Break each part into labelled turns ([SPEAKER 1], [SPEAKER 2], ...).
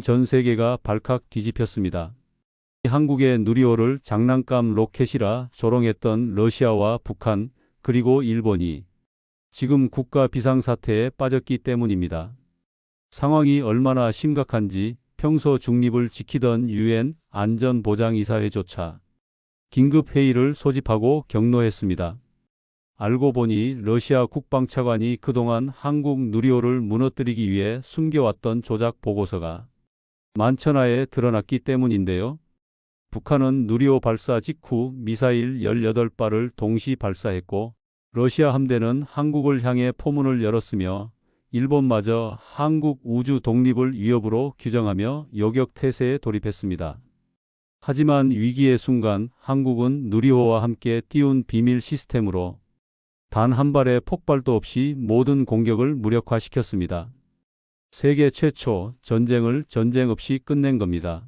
[SPEAKER 1] 전 세계가 발칵 뒤집혔습니다. 한국의 누리호를 장난감 로켓이라 조롱했던 러시아와 북한, 그리고 일본이 지금 국가 비상사태에 빠졌기 때문입니다. 상황이 얼마나 심각한지 평소 중립을 지키던 유엔 안전보장이사회조차 긴급회의를 소집하고 경로했습니다. 알고 보니 러시아 국방차관이 그동안 한국 누리호를 무너뜨리기 위해 숨겨왔던 조작 보고서가 만천하에 드러났기 때문인데요. 북한은 누리호 발사 직후 미사일 18발을 동시 발사했고, 러시아 함대는 한국을 향해 포문을 열었으며 일본마저 한국 우주 독립을 위협으로 규정하며 요격 태세에 돌입했습니다. 하지만 위기의 순간 한국은 누리호와 함께 띄운 비밀 시스템으로 단 한 발의 폭발도 없이 모든 공격을 무력화시켰습니다. 세계 최초 전쟁을 전쟁 없이 끝낸 겁니다.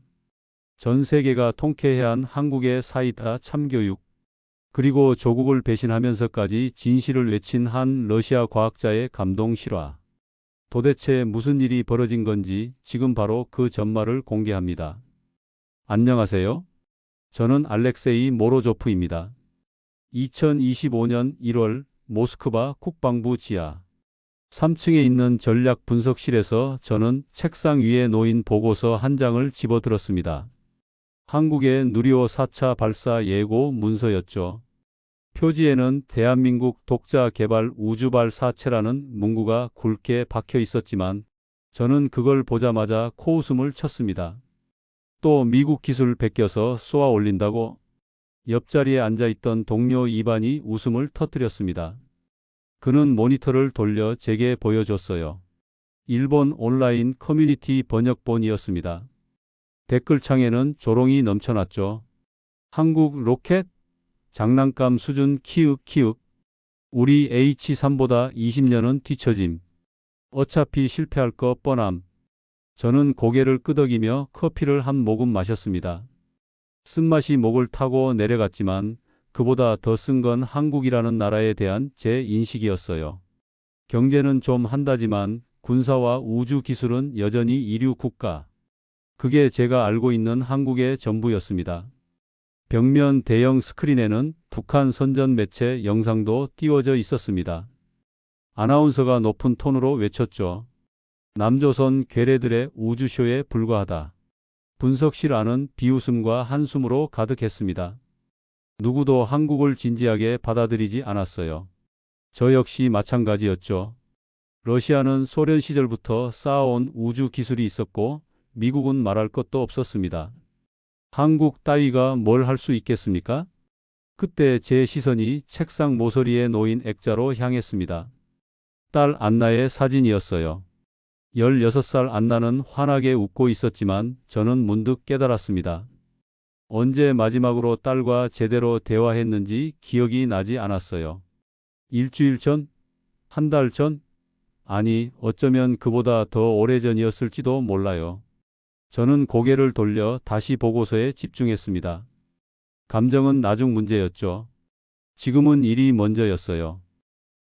[SPEAKER 1] 전 세계가 통쾌해한 한국의 사이다 참교육, 그리고 조국을 배신하면서까지 진실을 외친 한 러시아 과학자의 감동 실화. 도대체 무슨 일이 벌어진 건지 지금 바로 그 전말을 공개합니다. 안녕하세요. 저는 알렉세이 모로조프입니다. 2025년 1월 모스크바 국방부 지하 3층에 있는 전략 분석실에서 저는 책상 위에 놓인 보고서 한 장을 집어들었습니다. 한국의 누리호 4차 발사 예고 문서였죠. 표지에는 대한민국 독자 개발 우주발 사체라는 문구가 굵게 박혀 있었지만 저는 그걸 보자마자 코웃음을 쳤습니다. 또 미국 기술 베껴서 쏘아 올린다고? 옆자리에 앉아있던 동료 이반이 웃음을 터뜨렸습니다. 그는 모니터를 돌려 제게 보여줬어요. 일본 온라인 커뮤니티 번역본이었습니다. 댓글창에는 조롱이 넘쳐났죠. 한국 로켓? 장난감 수준 키읔키읔. 우리 H3보다 20년은 뒤처짐. 어차피 실패할 거 뻔함. 저는 고개를 끄덕이며 커피를 한 모금 마셨습니다. 쓴맛이 목을 타고 내려갔지만 그보다 더 쓴 건 한국이라는 나라에 대한 제 인식이었어요. 경제는 좀 한다지만 군사와 우주 기술은 여전히 이류 국가. 그게 제가 알고 있는 한국의 전부였습니다. 벽면 대형 스크린에는 북한 선전 매체 영상도 띄워져 있었습니다. 아나운서가 높은 톤으로 외쳤죠. 남조선 괴뢰들의 우주쇼에 불과하다. 분석실 안은 비웃음과 한숨으로 가득했습니다. 누구도 한국을 진지하게 받아들이지 않았어요. 저 역시 마찬가지였죠. 러시아는 소련 시절부터 쌓아온 우주 기술이 있었고 미국은 말할 것도 없었습니다. 한국 따위가 뭘 할 수 있겠습니까? 그때 제 시선이 책상 모서리에 놓인 액자로 향했습니다. 딸 안나의 사진이었어요. 16살 안나는 환하게 웃고 있었지만 저는 문득 깨달았습니다. 언제 마지막으로 딸과 제대로 대화했는지 기억이 나지 않았어요. 일주일 전? 한 달 전? 아니, 어쩌면 그보다 더 오래전이었을지도 몰라요. 저는 고개를 돌려 다시 보고서에 집중했습니다. 감정은 나중 문제였죠. 지금은 일이 먼저였어요.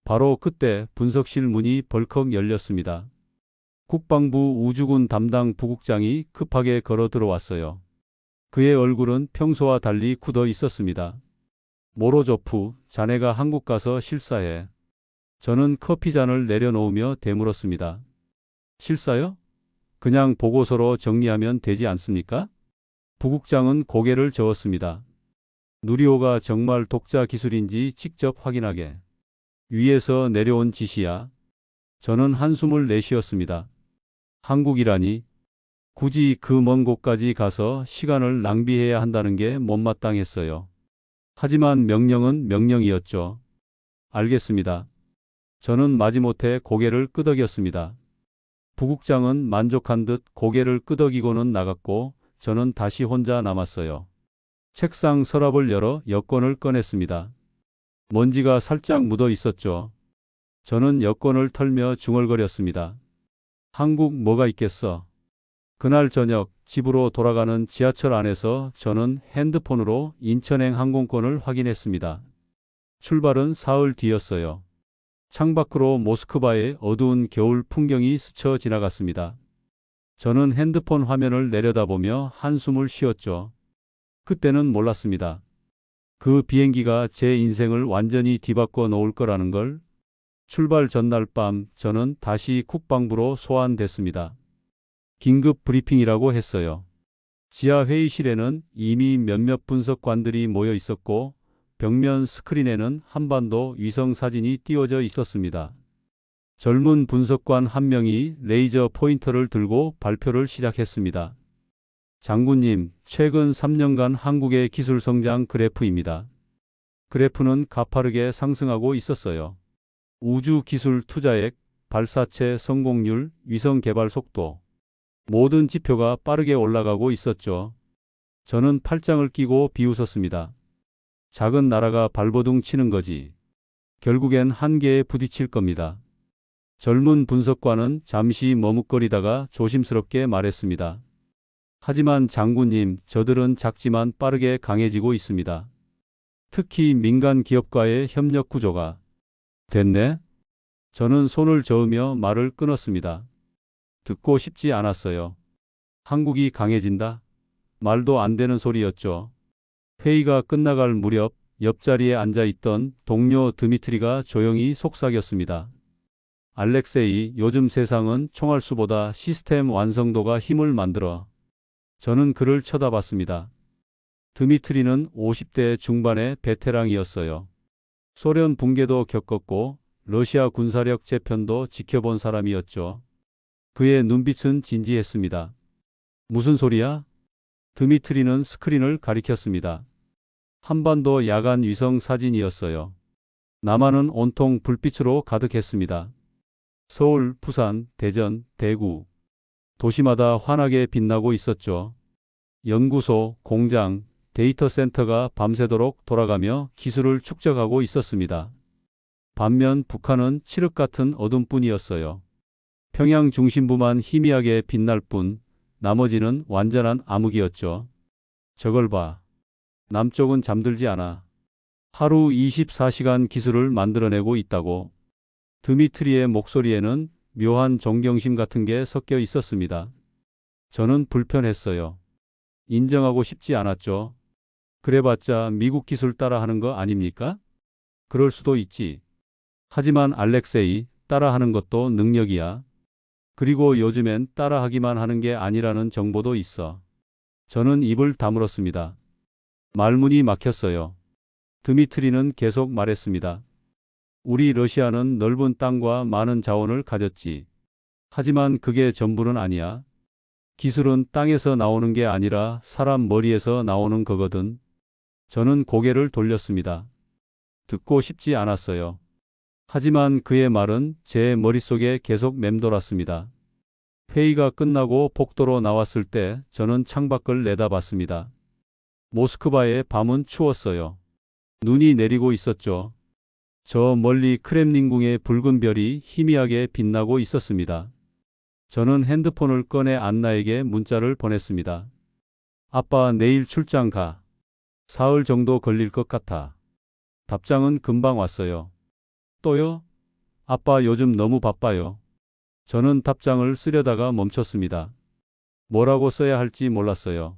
[SPEAKER 1] 바로 그때 분석실 문이 벌컥 열렸습니다. 국방부 우주군 담당 부국장이 급하게 걸어 들어왔어요. 그의 얼굴은 평소와 달리 굳어 있었습니다. 모로조프, 자네가 한국 가서 실사해. 저는 커피잔을 내려놓으며 되물었습니다. 실사요? 그냥 보고서로 정리하면 되지 않습니까? 부국장은 고개를 저었습니다. 누리호가 정말 독자 기술인지 직접 확인하게. 위에서 내려온 지시야. 저는 한숨을 내쉬었습니다. 한국이라니. 굳이 그 먼 곳까지 가서 시간을 낭비해야 한다는 게 못마땅했어요. 하지만 명령은 명령이었죠. 알겠습니다. 저는 마지못해 고개를 끄덕였습니다. 부국장은 만족한 듯 고개를 끄덕이고는 나갔고 저는 다시 혼자 남았어요. 책상 서랍을 열어 여권을 꺼냈습니다. 먼지가 살짝 묻어 있었죠. 저는 여권을 털며 중얼거렸습니다. 한국 뭐가 있겠어. 그날 저녁 집으로 돌아가는 지하철 안에서 저는 핸드폰으로 인천행 항공권을 확인했습니다. 출발은 사흘 뒤였어요. 창밖으로 모스크바의 어두운 겨울 풍경이 스쳐 지나갔습니다. 저는 핸드폰 화면을 내려다보며 한숨을 쉬었죠. 그때는 몰랐습니다. 그 비행기가 제 인생을 완전히 뒤바꿔 놓을 거라는 걸. 출발 전날 밤 저는 다시 국방부로 소환됐습니다. 긴급 브리핑이라고 했어요. 지하 회의실에는 이미 몇몇 분석관들이 모여 있었고 벽면 스크린에는 한반도 위성 사진이 띄워져 있었습니다. 젊은 분석관 한 명이 레이저 포인터를 들고 발표를 시작했습니다. 장군님, 최근 3년간 한국의 기술 성장 그래프입니다. 그래프는 가파르게 상승하고 있었어요. 우주 기술 투자액, 발사체 성공률, 위성 개발 속도. 모든 지표가 빠르게 올라가고 있었죠. 저는 팔짱을 끼고 비웃었습니다. 작은 나라가 발버둥 치는 거지. 결국엔 한계에 부딪힐 겁니다. 젊은 분석관은 잠시 머뭇거리다가 조심스럽게 말했습니다. 하지만 장군님, 저들은 작지만 빠르게 강해지고 있습니다. 특히 민간 기업과의 협력 구조가. 됐네? 저는 손을 저으며 말을 끊었습니다. 듣고 싶지 않았어요. 한국이 강해진다? 말도 안 되는 소리였죠. 회의가 끝나갈 무렵 옆자리에 앉아 있던 동료 드미트리가 조용히 속삭였습니다. 알렉세이, 요즘 세상은 총알수보다 시스템 완성도가 힘을 만들어. 저는 그를 쳐다봤습니다. 드미트리는 50대 중반의 베테랑이었어요. 소련 붕괴도 겪었고 러시아 군사력 재편도 지켜본 사람이었죠. 그의 눈빛은 진지했습니다. 무슨 소리야? 드미트리는 스크린을 가리켰습니다. 한반도 야간 위성 사진이었어요. 남한은 온통 불빛으로 가득했습니다. 서울, 부산, 대전, 대구. 도시마다 환하게 빛나고 있었죠. 연구소, 공장, 데이터 센터가 밤새도록 돌아가며 기술을 축적하고 있었습니다. 반면 북한은 칠흑 같은 어둠뿐이었어요. 평양 중심부만 희미하게 빛날 뿐 나머지는 완전한 암흑이었죠. 저걸 봐. 남쪽은 잠들지 않아. 하루 24시간 기술을 만들어내고 있다고. 드미트리의 목소리에는 묘한 존경심 같은 게 섞여 있었습니다. 저는 불편했어요. 인정하고 싶지 않았죠. 그래봤자 미국 기술 따라하는 거 아닙니까? 그럴 수도 있지. 하지만 알렉세이, 따라하는 것도 능력이야. 그리고 요즘엔 따라하기만 하는 게 아니라는 정보도 있어. 저는 입을 다물었습니다. 말문이 막혔어요. 드미트리는 계속 말했습니다. 우리 러시아는 넓은 땅과 많은 자원을 가졌지. 하지만 그게 전부는 아니야. 기술은 땅에서 나오는 게 아니라 사람 머리에서 나오는 거거든. 저는 고개를 돌렸습니다. 듣고 싶지 않았어요. 하지만 그의 말은 제 머릿속에 계속 맴돌았습니다. 회의가 끝나고 복도로 나왔을 때 저는 창밖을 내다봤습니다. 모스크바의 밤은 추웠어요. 눈이 내리고 있었죠. 저 멀리 크렘린궁의 붉은 별이 희미하게 빛나고 있었습니다. 저는 핸드폰을 꺼내 안나에게 문자를 보냈습니다. 아빠, 내일 출장 가. 사흘 정도 걸릴 것 같아. 답장은 금방 왔어요. 또요? 아빠, 요즘 너무 바빠요. 저는 답장을 쓰려다가 멈췄습니다. 뭐라고 써야 할지 몰랐어요.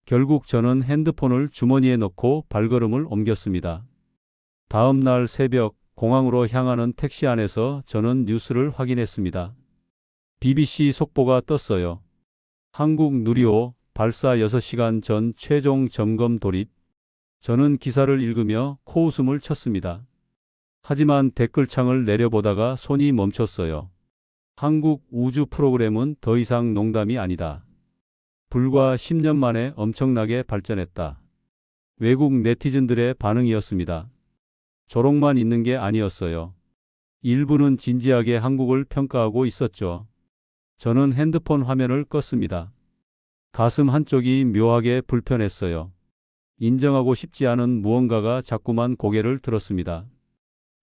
[SPEAKER 1] 결국 저는 핸드폰을 주머니에 넣고 발걸음을 옮겼습니다. 다음 날 새벽 공항으로 향하는 택시 안에서 저는 뉴스를 확인했습니다. BBC 속보가 떴어요. 한국 누리호 발사 6시간 전 최종 점검 돌입. 저는 기사를 읽으며 코웃음을 쳤습니다. 하지만 댓글창을 내려보다가 손이 멈췄어요. 한국 우주 프로그램은 더 이상 농담이 아니다. 불과 10년 만에 엄청나게 발전했다. 외국 네티즌들의 반응이었습니다. 조롱만 있는 게 아니었어요. 일부는 진지하게 한국을 평가하고 있었죠. 저는 핸드폰 화면을 껐습니다. 가슴 한쪽이 묘하게 불편했어요. 인정하고 싶지 않은 무언가가 자꾸만 고개를 들었습니다.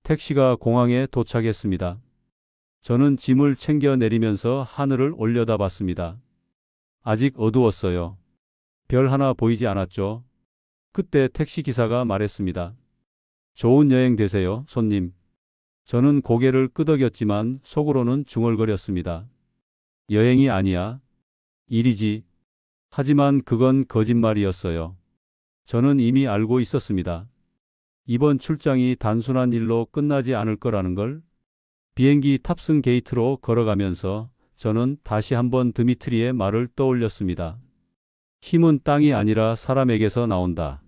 [SPEAKER 1] 택시가 공항에 도착했습니다. 저는 짐을 챙겨 내리면서 하늘을 올려다봤습니다. 아직 어두웠어요. 별 하나 보이지 않았죠. 그때 택시기사가 말했습니다. 좋은 여행 되세요, 손님. 저는 고개를 끄덕였지만 속으로는 중얼거렸습니다. 여행이 아니야. 일이지. 하지만 그건 거짓말이었어요. 저는 이미 알고 있었습니다. 이번 출장이 단순한 일로 끝나지 않을 거라는 걸. 비행기 탑승 게이트로 걸어가면서 저는 다시 한번 드미트리의 말을 떠올렸습니다. 힘은 땅이 아니라 사람에게서 나온다.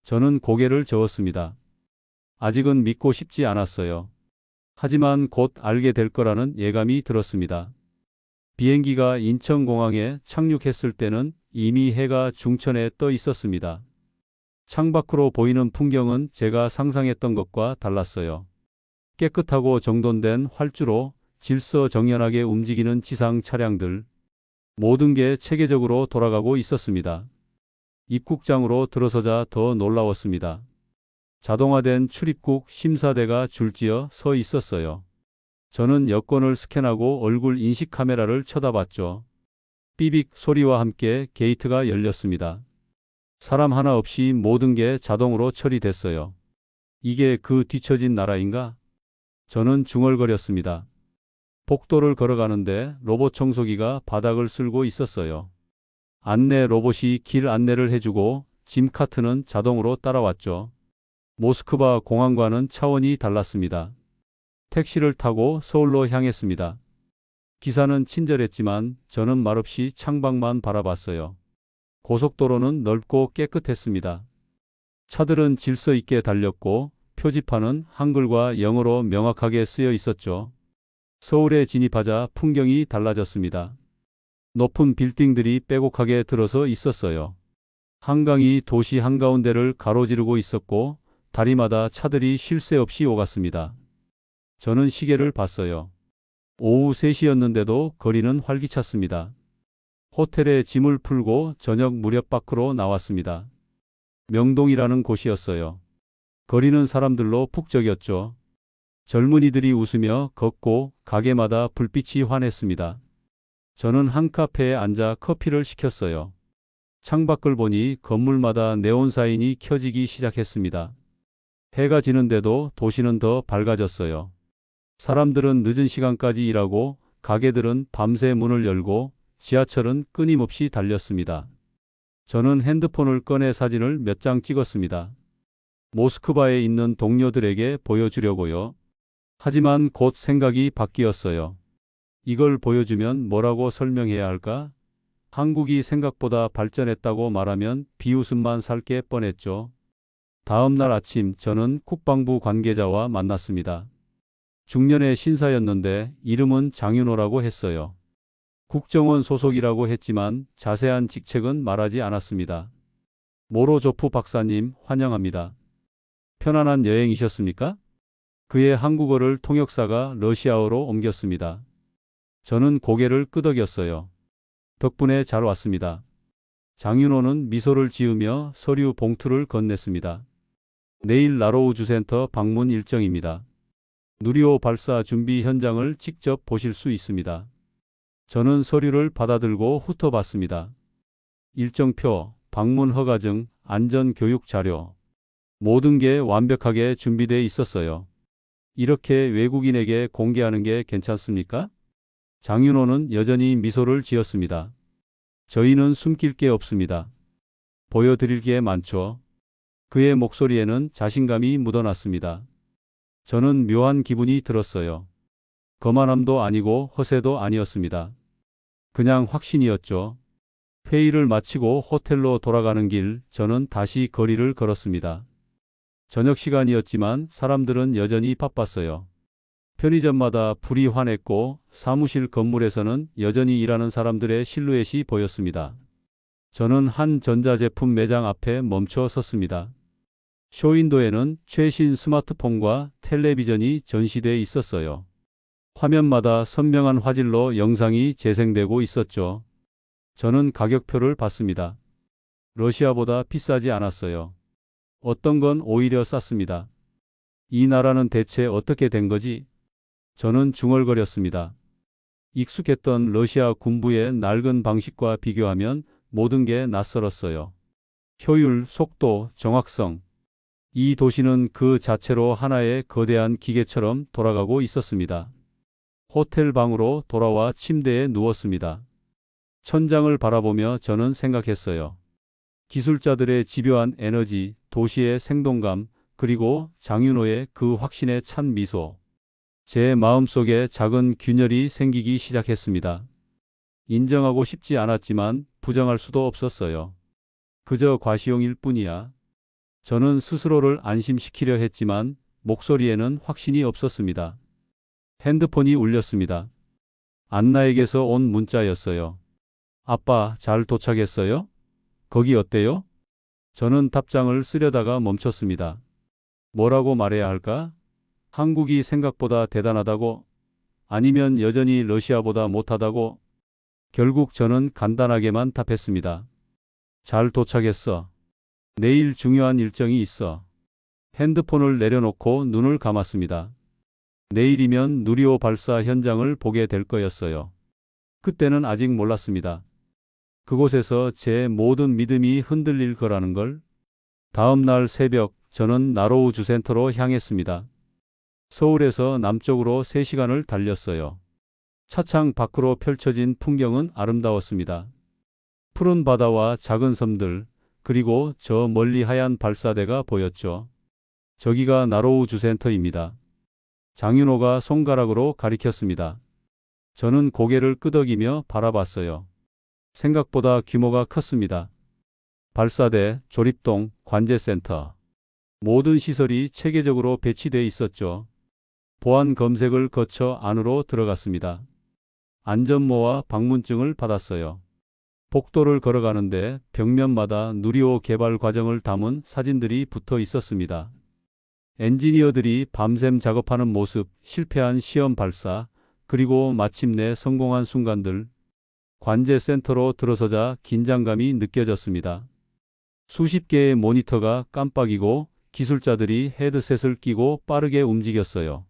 [SPEAKER 1] 저는 고개를 저었습니다. 아직은 믿고 싶지 않았어요. 하지만 곧 알게 될 거라는 예감이 들었습니다. 비행기가 인천공항에 착륙했을 때는 이미 해가 중천에 떠 있었습니다. 창밖으로 보이는 풍경은 제가 상상했던 것과 달랐어요. 깨끗하고 정돈된 활주로, 질서정연하게 움직이는 지상 차량들, 모든 게 체계적으로 돌아가고 있었습니다. 입국장으로 들어서자 더 놀라웠습니다. 자동화된 출입국 심사대가 줄지어 서 있었어요. 저는 여권을 스캔하고 얼굴 인식 카메라를 쳐다봤죠. 삐빅 소리와 함께 게이트가 열렸습니다. 사람 하나 없이 모든 게 자동으로 처리됐어요. 이게 그 뒤처진 나라인가? 저는 중얼거렸습니다. 복도를 걸어가는데 로봇 청소기가 바닥을 쓸고 있었어요. 안내 로봇이 길 안내를 해주고 짐 카트는 자동으로 따라왔죠. 모스크바 공항과는 차원이 달랐습니다. 택시를 타고 서울로 향했습니다. 기사는 친절했지만 저는 말없이 창밖만 바라봤어요. 고속도로는 넓고 깨끗했습니다. 차들은 질서 있게 달렸고 표지판은 한글과 영어로 명확하게 쓰여 있었죠. 서울에 진입하자 풍경이 달라졌습니다. 높은 빌딩들이 빼곡하게 들어서 있었어요. 한강이 도시 한가운데를 가로지르고 있었고 다리마다 차들이 쉴 새 없이 오갔습니다. 저는 시계를 봤어요. 오후 3시였는데도 거리는 활기찼습니다. 호텔에 짐을 풀고 저녁 무렵 밖으로 나왔습니다. 명동이라는 곳이었어요. 거리는 사람들로 북적였죠. 젊은이들이 웃으며 걷고 가게마다 불빛이 환했습니다. 저는 한 카페에 앉아 커피를 시켰어요. 창밖을 보니 건물마다 네온 사인이 켜지기 시작했습니다. 해가 지는데도 도시는 더 밝아졌어요. 사람들은 늦은 시간까지 일하고 가게들은 밤새 문을 열고 지하철은 끊임없이 달렸습니다. 저는 핸드폰을 꺼내 사진을 몇 장 찍었습니다. 모스크바에 있는 동료들에게 보여주려고요. 하지만 곧 생각이 바뀌었어요. 이걸 보여주면 뭐라고 설명해야 할까? 한국이 생각보다 발전했다고 말하면 비웃음만 살 게 뻔했죠. 다음 날 아침 저는 국방부 관계자와 만났습니다. 중년의 신사였는데 이름은 장윤호라고 했어요. 국정원 소속이라고 했지만 자세한 직책은 말하지 않았습니다. 모로조프 박사님 환영합니다. 편안한 여행이셨습니까? 그의 한국어를 통역사가 러시아어로 옮겼습니다. 저는 고개를 끄덕였어요. 덕분에 잘 왔습니다. 장윤호는 미소를 지으며 서류 봉투를 건넸습니다. 내일 나로우주센터 방문 일정입니다. 누리호 발사 준비 현장을 직접 보실 수 있습니다. 저는 서류를 받아들고 훑어봤습니다. 일정표, 방문 허가증, 안전교육 자료. 모든 게 완벽하게 준비되어 있었어요. 이렇게 외국인에게 공개하는 게 괜찮습니까? 장윤호는 여전히 미소를 지었습니다. 저희는 숨길 게 없습니다. 보여드릴 게 많죠. 그의 목소리에는 자신감이 묻어났습니다. 저는 묘한 기분이 들었어요. 거만함도 아니고 허세도 아니었습니다. 그냥 확신이었죠. 회의를 마치고 호텔로 돌아가는 길 저는 다시 거리를 걸었습니다. 저녁 시간이었지만 사람들은 여전히 바빴어요. 편의점마다 불이 환했고 사무실 건물에서는 여전히 일하는 사람들의 실루엣이 보였습니다. 저는 한 전자제품 매장 앞에 멈춰 섰습니다. 쇼윈도에는 최신 스마트폰과 텔레비전이 전시되어 있었어요. 화면마다 선명한 화질로 영상이 재생되고 있었죠. 저는 가격표를 봤습니다. 러시아보다 비싸지 않았어요. 어떤 건 오히려 쌌습니다. 이 나라는 대체 어떻게 된 거지? 저는 중얼거렸습니다. 익숙했던 러시아 군부의 낡은 방식과 비교하면 모든 게 낯설었어요. 효율, 속도, 정확성. 이 도시는 그 자체로 하나의 거대한 기계처럼 돌아가고 있었습니다. 호텔 방으로 돌아와 침대에 누웠습니다. 천장을 바라보며 저는 생각했어요. 기술자들의 집요한 에너지, 도시의 생동감, 그리고 장윤호의 그 확신에 찬 미소. 제 마음속에 작은 균열이 생기기 시작했습니다. 인정하고 싶지 않았지만 부정할 수도 없었어요. 그저 과시용일 뿐이야. 저는 스스로를 안심시키려 했지만 목소리에는 확신이 없었습니다. 핸드폰이 울렸습니다. 안나에게서 온 문자였어요. 아빠, 잘 도착했어요? 거기 어때요? 저는 답장을 쓰려다가 멈췄습니다. 뭐라고 말해야 할까? 한국이 생각보다 대단하다고? 아니면 여전히 러시아보다 못하다고? 결국 저는 간단하게만 답했습니다. 잘 도착했어. 내일 중요한 일정이 있어. 핸드폰을 내려놓고 눈을 감았습니다. 내일이면 누리호 발사 현장을 보게 될 거였어요. 그때는 아직 몰랐습니다. 그곳에서 제 모든 믿음이 흔들릴 거라는 걸. 다음 날 새벽 저는 나로우 주센터로 향했습니다. 서울에서 남쪽으로 3시간을 달렸어요. 차창 밖으로 펼쳐진 풍경은 아름다웠습니다. 푸른 바다와 작은 섬들, 그리고 저 멀리 하얀 발사대가 보였죠. 저기가 나로우 주센터입니다. 장윤호가 손가락으로 가리켰습니다. 저는 고개를 끄덕이며 바라봤어요. 생각보다 규모가 컸습니다. 발사대, 조립동, 관제센터. 모든 시설이 체계적으로 배치되어 있었죠. 보안 검색을 거쳐 안으로 들어갔습니다. 안전모와 방문증을 받았어요. 복도를 걸어가는데 벽면마다 누리호 개발 과정을 담은 사진들이 붙어 있었습니다. 엔지니어들이 밤샘 작업하는 모습, 실패한 시험 발사, 그리고 마침내 성공한 순간들. 관제센터로 들어서자 긴장감이 느껴졌습니다. 수십 개의 모니터가 깜빡이고 기술자들이 헤드셋을 끼고 빠르게 움직였어요.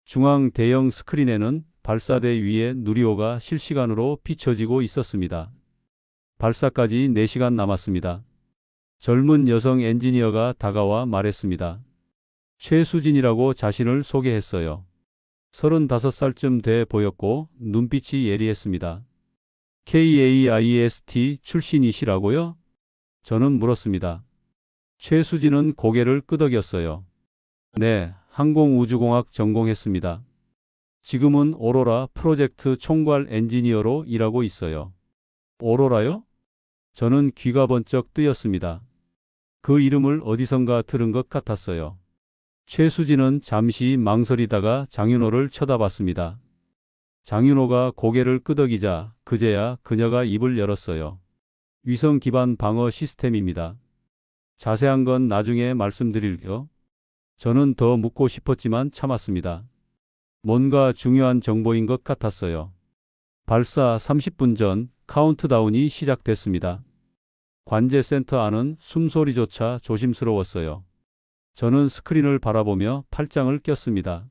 [SPEAKER 1] 중앙 대형 스크린에는 발사대 위에 누리호가 실시간으로 비춰지고 있었습니다. 발사까지 4시간 남았습니다. 젊은 여성 엔지니어가 다가와 말했습니다. 최수진이라고 자신을 소개했어요. 35살쯤 돼 보였고 눈빛이 예리했습니다. KAIST 출신이시라고요? 저는 물었습니다. 최수진은 고개를 끄덕였어요. 네, 항공우주공학 전공했습니다. 지금은 오로라 프로젝트 총괄 엔지니어로 일하고 있어요. 오로라요? 저는 귀가 번쩍 뜨였습니다. 그 이름을 어디선가 들은 것 같았어요. 최수진은 잠시 망설이다가 장윤호를 쳐다봤습니다. 장윤호가 고개를 끄덕이자 그제야 그녀가 입을 열었어요. 위성 기반 방어 시스템입니다. 자세한 건 나중에 말씀드릴게요. 저는 더 묻고 싶었지만 참았습니다. 뭔가 중요한 정보인 것 같았어요. 발사 30분 전 카운트다운이 시작됐습니다. 관제센터 안은 숨소리조차 조심스러웠어요. 저는 스크린을 바라보며 팔짱을 꼈습니다.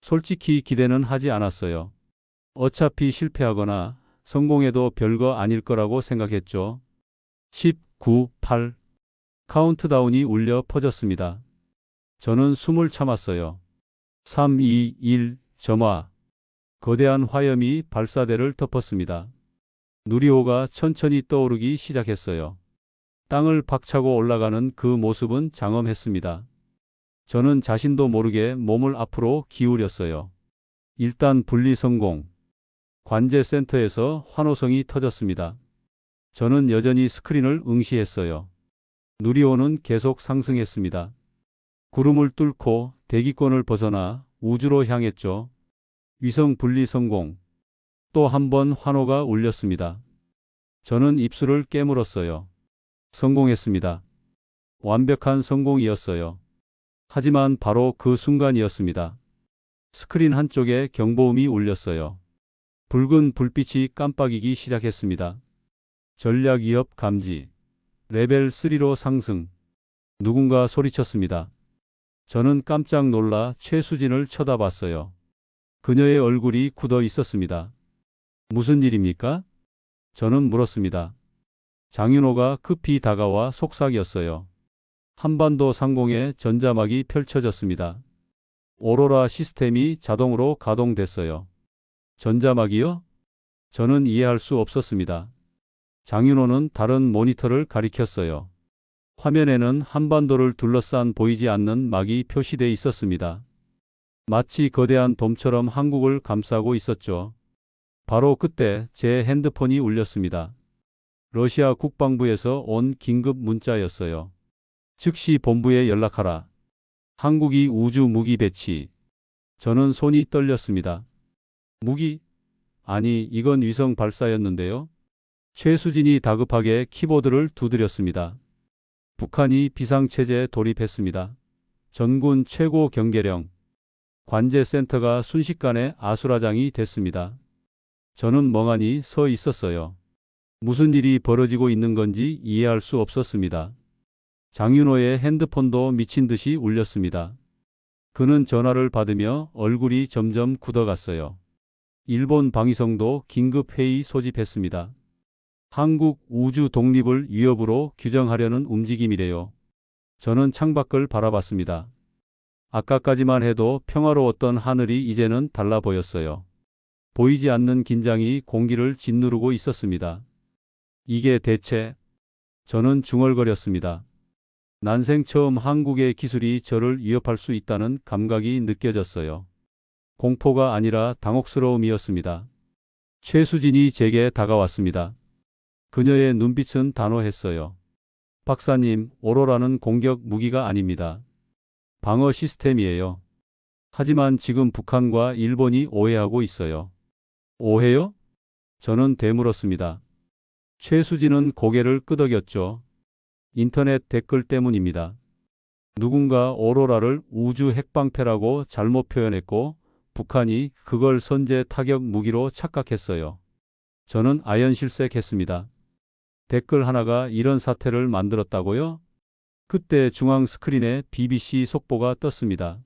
[SPEAKER 1] 솔직히 기대는 하지 않았어요. 어차피 실패하거나 성공해도 별거 아닐 거라고 생각했죠. 10, 9, 8. 카운트다운이 울려 퍼졌습니다. 저는 숨을 참았어요. 3, 2, 1, 점화. 거대한 화염이 발사대를 덮었습니다. 누리호가 천천히 떠오르기 시작했어요. 땅을 박차고 올라가는 그 모습은 장엄했습니다. 저는 자신도 모르게 몸을 앞으로 기울였어요. 일단 분리 성공. 관제센터에서 환호성이 터졌습니다. 저는 여전히 스크린을 응시했어요. 누리호는 계속 상승했습니다. 구름을 뚫고 대기권을 벗어나 우주로 향했죠. 위성 분리 성공. 또 한 번 환호가 울렸습니다. 저는 입술을 깨물었어요. 성공했습니다. 완벽한 성공이었어요. 하지만 바로 그 순간이었습니다. 스크린 한쪽에 경보음이 울렸어요. 붉은 불빛이 깜빡이기 시작했습니다. 전략 위협 감지. 레벨 3로 상승. 누군가 소리쳤습니다. 저는 깜짝 놀라 최수진을 쳐다봤어요. 그녀의 얼굴이 굳어 있었습니다. 무슨 일입니까? 저는 물었습니다. 장윤호가 급히 다가와 속삭였어요. 한반도 상공에 전자막이 펼쳐졌습니다. 오로라 시스템이 자동으로 가동됐어요. 전자막이요? 저는 이해할 수 없었습니다. 장윤호는 다른 모니터를 가리켰어요. 화면에는 한반도를 둘러싼 보이지 않는 막이 표시돼 있었습니다. 마치 거대한 돔처럼 한국을 감싸고 있었죠. 바로 그때 제 핸드폰이 울렸습니다. 러시아 국방부에서 온 긴급 문자였어요. 즉시 본부에 연락하라. 한국이 우주 무기 배치. 저는 손이 떨렸습니다. 무기? 아니, 이건 위성 발사였는데요. 최수진이 다급하게 키보드를 두드렸습니다. 북한이 비상체제에 돌입했습니다. 전군 최고 경계령. 관제센터가 순식간에 아수라장이 됐습니다. 저는 멍하니 서 있었어요. 무슨 일이 벌어지고 있는 건지 이해할 수 없었습니다. 장윤호의 핸드폰도 미친 듯이 울렸습니다. 그는 전화를 받으며 얼굴이 점점 굳어갔어요. 일본 방위성도 긴급 회의 소집했습니다. 한국 우주 독립을 위협으로 규정하려는 움직임이래요. 저는 창밖을 바라봤습니다. 아까까지만 해도 평화로웠던 하늘이 이제는 달라 보였어요. 보이지 않는 긴장이 공기를 짓누르고 있었습니다. 이게 대체? 저는 중얼거렸습니다. 난생 처음 한국의 기술이 저를 위협할 수 있다는 감각이 느껴졌어요. 공포가 아니라 당혹스러움이었습니다. 최수진이 제게 다가왔습니다. 그녀의 눈빛은 단호했어요. 박사님, 오로라는 공격 무기가 아닙니다. 방어 시스템이에요. 하지만 지금 북한과 일본이 오해하고 있어요. 오해요? 저는 되물었습니다. 최수진은 고개를 끄덕였죠. 인터넷 댓글 때문입니다. 누군가 오로라를 우주 핵방패라고 잘못 표현했고 북한이 그걸 선제 타격 무기로 착각했어요. 저는 아연실색했습니다. 댓글 하나가 이런 사태를 만들었다고요? 그때 중앙 스크린에 BBC 속보가 떴습니다.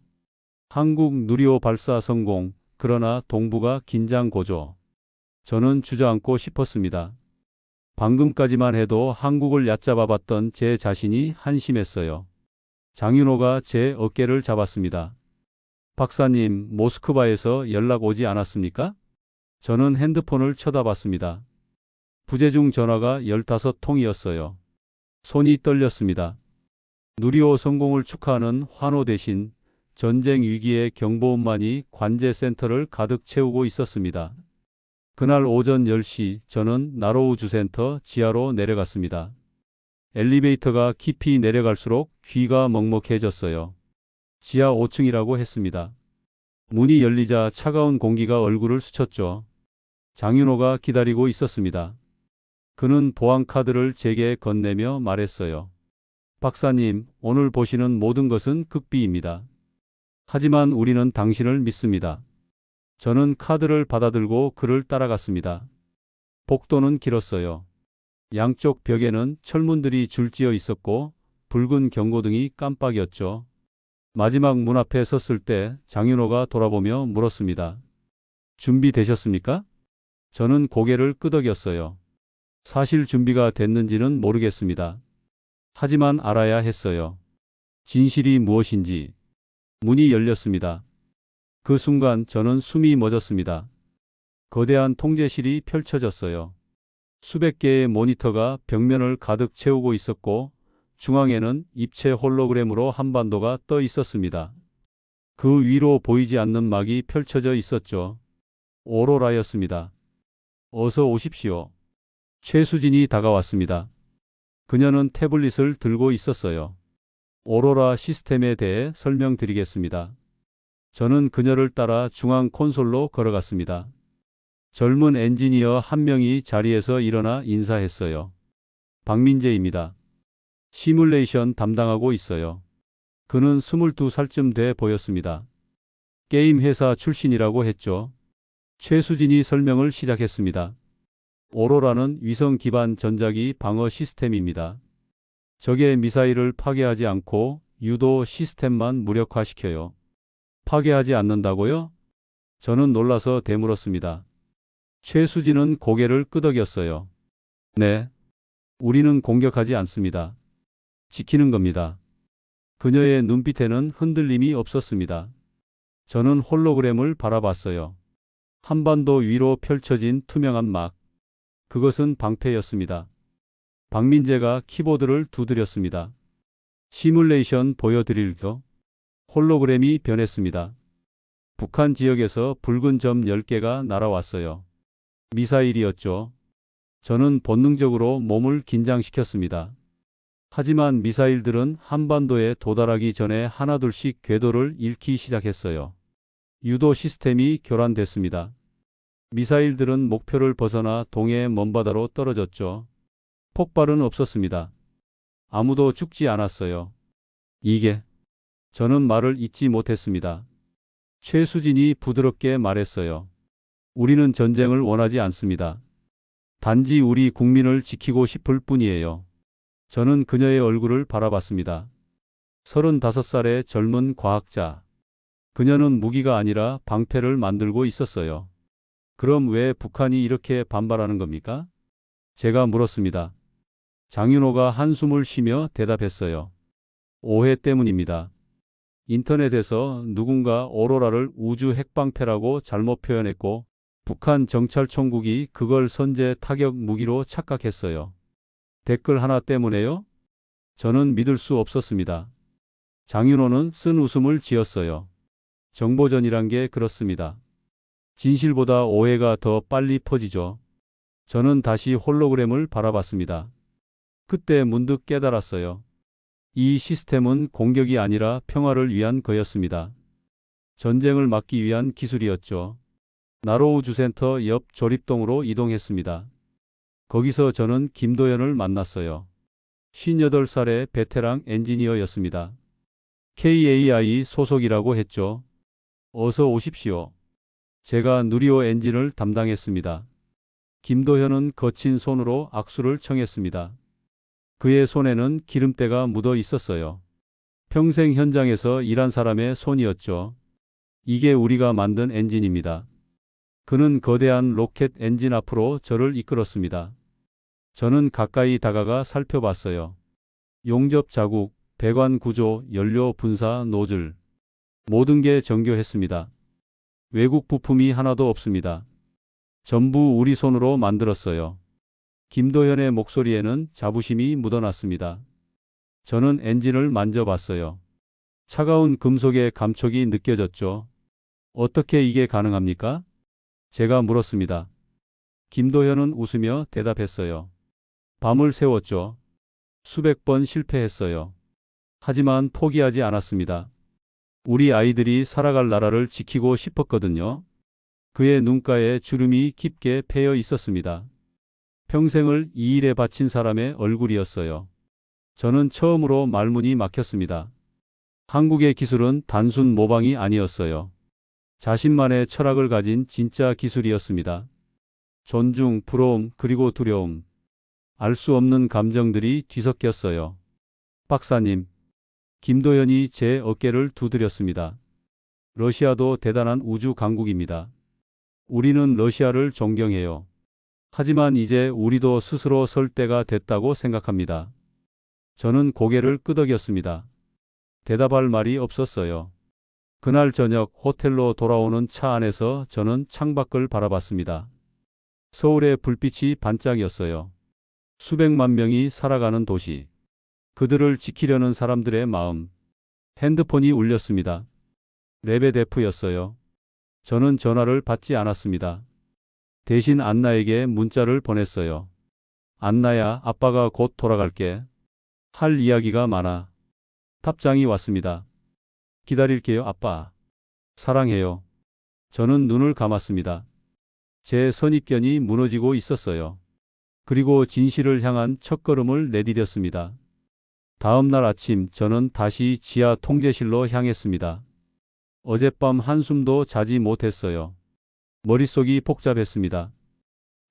[SPEAKER 1] 한국 누리호 발사 성공, 그러나 동부가 긴장 고조. 저는 주저앉고 싶었습니다. 방금까지만 해도 한국을 얕잡아봤던 제 자신이 한심했어요. 장윤호가 제 어깨를 잡았습니다. 박사님, 모스크바에서 연락 오지 않았습니까? 저는 핸드폰을 쳐다봤습니다. 부재중 전화가 15통이었어요. 손이 떨렸습니다. 누리호 성공을 축하하는 환호 대신 전쟁 위기의 경보음만이 관제센터를 가득 채우고 있었습니다. 그날 오전 10시 저는 나로우 주센터 지하로 내려갔습니다. 엘리베이터가 깊이 내려갈수록 귀가 먹먹해졌어요. 지하 5층이라고 했습니다. 문이 열리자 차가운 공기가 얼굴을 스쳤죠. 장윤호가 기다리고 있었습니다. 그는 보안카드를 제게 건네며 말했어요. 박사님, 오늘 보시는 모든 것은 극비입니다. 하지만 우리는 당신을 믿습니다. 저는 카드를 받아들고 그를 따라갔습니다. 복도는 길었어요. 양쪽 벽에는 철문들이 줄지어 있었고 붉은 경고등이 깜빡였죠. 마지막 문 앞에 섰을 때 장윤호가 돌아보며 물었습니다. 준비되셨습니까? 저는 고개를 끄덕였어요. 사실 준비가 됐는지는 모르겠습니다. 하지만 알아야 했어요. 진실이 무엇인지. 문이 열렸습니다. 그 순간 저는 숨이 멎었습니다. 거대한 통제실이 펼쳐졌어요. 수백 개의 모니터가 벽면을 가득 채우고 있었고 중앙에는 입체 홀로그램으로 한반도가 떠 있었습니다. 그 위로 보이지 않는 막이 펼쳐져 있었죠. 오로라였습니다. 어서 오십시오. 최수진이 다가왔습니다. 그녀는 태블릿을 들고 있었어요. 오로라 시스템에 대해 설명드리겠습니다. 저는 그녀를 따라 중앙 콘솔로 걸어갔습니다. 젊은 엔지니어 한 명이 자리에서 일어나 인사했어요. 박민재입니다. 시뮬레이션 담당하고 있어요. 그는 22살쯤 돼 보였습니다. 게임 회사 출신이라고 했죠. 최수진이 설명을 시작했습니다. 오로라는 위성 기반 전자기 방어 시스템입니다. 적의 미사일을 파괴하지 않고 유도 시스템만 무력화시켜요. 파괴하지 않는다고요? 저는 놀라서 되물었습니다. 최수진은 고개를 끄덕였어요. 네. 우리는 공격하지 않습니다. 지키는 겁니다. 그녀의 눈빛에는 흔들림이 없었습니다. 저는 홀로그램을 바라봤어요. 한반도 위로 펼쳐진 투명한 막. 그것은 방패였습니다. 박민재가 키보드를 두드렸습니다. 시뮬레이션 보여드릴겨? 홀로그램이 변했습니다. 북한 지역에서 붉은 점 10개가 날아왔어요. 미사일이었죠. 저는 본능적으로 몸을 긴장시켰습니다. 하지만 미사일들은 한반도에 도달하기 전에 하나둘씩 궤도를 잃기 시작했어요. 유도 시스템이 교란됐습니다. 미사일들은 목표를 벗어나 동해의 먼바다로 떨어졌죠. 폭발은 없었습니다. 아무도 죽지 않았어요. 이게, 저는 말을 잇지 못했습니다. 최수진이 부드럽게 말했어요. 우리는 전쟁을 원하지 않습니다. 단지 우리 국민을 지키고 싶을 뿐이에요. 저는 그녀의 얼굴을 바라봤습니다. 35살의 젊은 과학자. 그녀는 무기가 아니라 방패를 만들고 있었어요. 그럼 왜 북한이 이렇게 반발하는 겁니까? 제가 물었습니다. 장윤호가 한숨을 쉬며 대답했어요. 오해 때문입니다. 인터넷에서 누군가 오로라를 우주 핵방패라고 잘못 표현했고 북한 정찰총국이 그걸 선제 타격 무기로 착각했어요. 댓글 하나 때문에요? 저는 믿을 수 없었습니다. 장윤호는 쓴 웃음을 지었어요. 정보전이란 게 그렇습니다. 진실보다 오해가 더 빨리 퍼지죠. 저는 다시 홀로그램을 바라봤습니다. 그때 문득 깨달았어요. 이 시스템은 공격이 아니라 평화를 위한 거였습니다. 전쟁을 막기 위한 기술이었죠. 나로 우주센터 옆 조립동으로 이동했습니다. 거기서 저는 김도연을 만났어요. 58살의 베테랑 엔지니어였습니다. KAI 소속이라고 했죠. 어서 오십시오. 제가 누리호 엔진을 담당했습니다. 김도현은 거친 손으로 악수를 청했습니다. 그의 손에는 기름때가 묻어 있었어요. 평생 현장에서 일한 사람의 손이었죠. 이게 우리가 만든 엔진입니다. 그는 거대한 로켓 엔진 앞으로 저를 이끌었습니다. 저는 가까이 다가가 살펴봤어요. 용접 자국, 배관 구조, 연료 분사 노즐. 모든 게 정교했습니다. 외국 부품이 하나도 없습니다. 전부 우리 손으로 만들었어요. 김도현의 목소리에는 자부심이 묻어났습니다. 저는 엔진을 만져봤어요. 차가운 금속의 감촉이 느껴졌죠. 어떻게 이게 가능합니까? 제가 물었습니다. 김도현은 웃으며 대답했어요. 밤을 새웠죠. 수백 번 실패했어요. 하지만 포기하지 않았습니다. 우리 아이들이 살아갈 나라를 지키고 싶었거든요. 그의 눈가에 주름이 깊게 패여 있었습니다. 평생을 이 일에 바친 사람의 얼굴이었어요. 저는 처음으로 말문이 막혔습니다. 한국의 기술은 단순 모방이 아니었어요. 자신만의 철학을 가진 진짜 기술이었습니다. 존중, 부러움, 그리고 두려움. 알 수 없는 감정들이 뒤섞였어요. 박사님, 김도현이 제 어깨를 두드렸습니다. 러시아도 대단한 우주 강국입니다. 우리는 러시아를 존경해요. 하지만 이제 우리도 스스로 설 때가 됐다고 생각합니다. 저는 고개를 끄덕였습니다. 대답할 말이 없었어요. 그날 저녁 호텔로 돌아오는 차 안에서 저는 창밖을 바라봤습니다. 서울의 불빛이 반짝였어요. 수백만 명이 살아가는 도시. 그들을 지키려는 사람들의 마음. 핸드폰이 울렸습니다. 레베데프였어요. 저는 전화를 받지 않았습니다. 대신 안나에게 문자를 보냈어요. 안나야, 아빠가 곧 돌아갈게. 할 이야기가 많아. 답장이 왔습니다. 기다릴게요, 아빠. 사랑해요. 저는 눈을 감았습니다. 제 선입견이 무너지고 있었어요. 그리고 진실을 향한 첫걸음을 내디뎠습니다. 다음 날 아침 저는 다시 지하 통제실로 향했습니다. 어젯밤 한숨도 자지 못했어요. 머릿속이 복잡했습니다.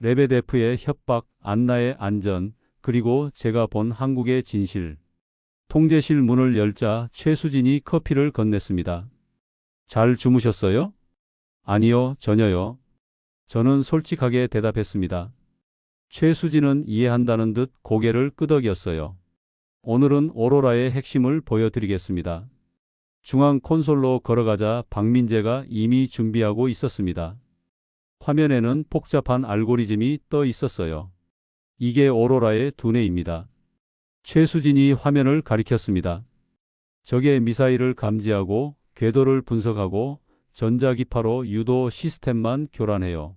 [SPEAKER 1] 레베데프의 협박, 안나의 안전, 그리고 제가 본 한국의 진실. 통제실 문을 열자 최수진이 커피를 건넸습니다. 잘 주무셨어요? 아니요, 전혀요. 저는 솔직하게 대답했습니다. 최수진은 이해한다는 듯 고개를 끄덕였어요. 오늘은 오로라의 핵심을 보여드리겠습니다. 중앙 콘솔로 걸어가자 박민재가 이미 준비하고 있었습니다. 화면에는 복잡한 알고리즘이 떠 있었어요. 이게 오로라의 두뇌입니다. 최수진이 화면을 가리켰습니다. 적의 미사일을 감지하고 궤도를 분석하고 전자기파로 유도 시스템만 교란해요.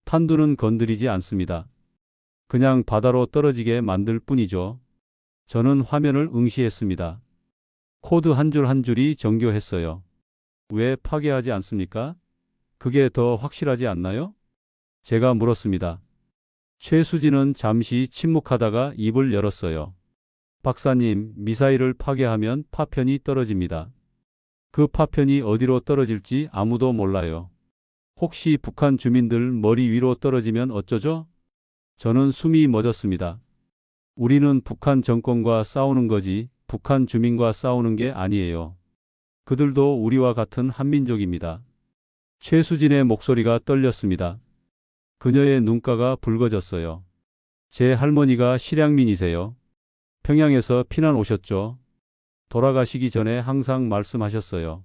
[SPEAKER 1] 탄두는 건드리지 않습니다. 그냥 바다로 떨어지게 만들 뿐이죠. 저는 화면을 응시했습니다. 코드 한 줄 한 줄이 정교했어요. 왜 파괴하지 않습니까? 그게 더 확실하지 않나요? 제가 물었습니다. 최수진은 잠시 침묵하다가 입을 열었어요. 박사님, 미사일을 파괴하면 파편이 떨어집니다. 그 파편이 어디로 떨어질지 아무도 몰라요. 혹시 북한 주민들 머리 위로 떨어지면 어쩌죠? 저는 숨이 멎었습니다. 우리는 북한 정권과 싸우는 거지 북한 주민과 싸우는 게 아니에요. 그들도 우리와 같은 한민족입니다. 최수진의 목소리가 떨렸습니다. 그녀의 눈가가 붉어졌어요. 제 할머니가 실향민이세요. 평양에서 피난 오셨죠? 돌아가시기 전에 항상 말씀하셨어요.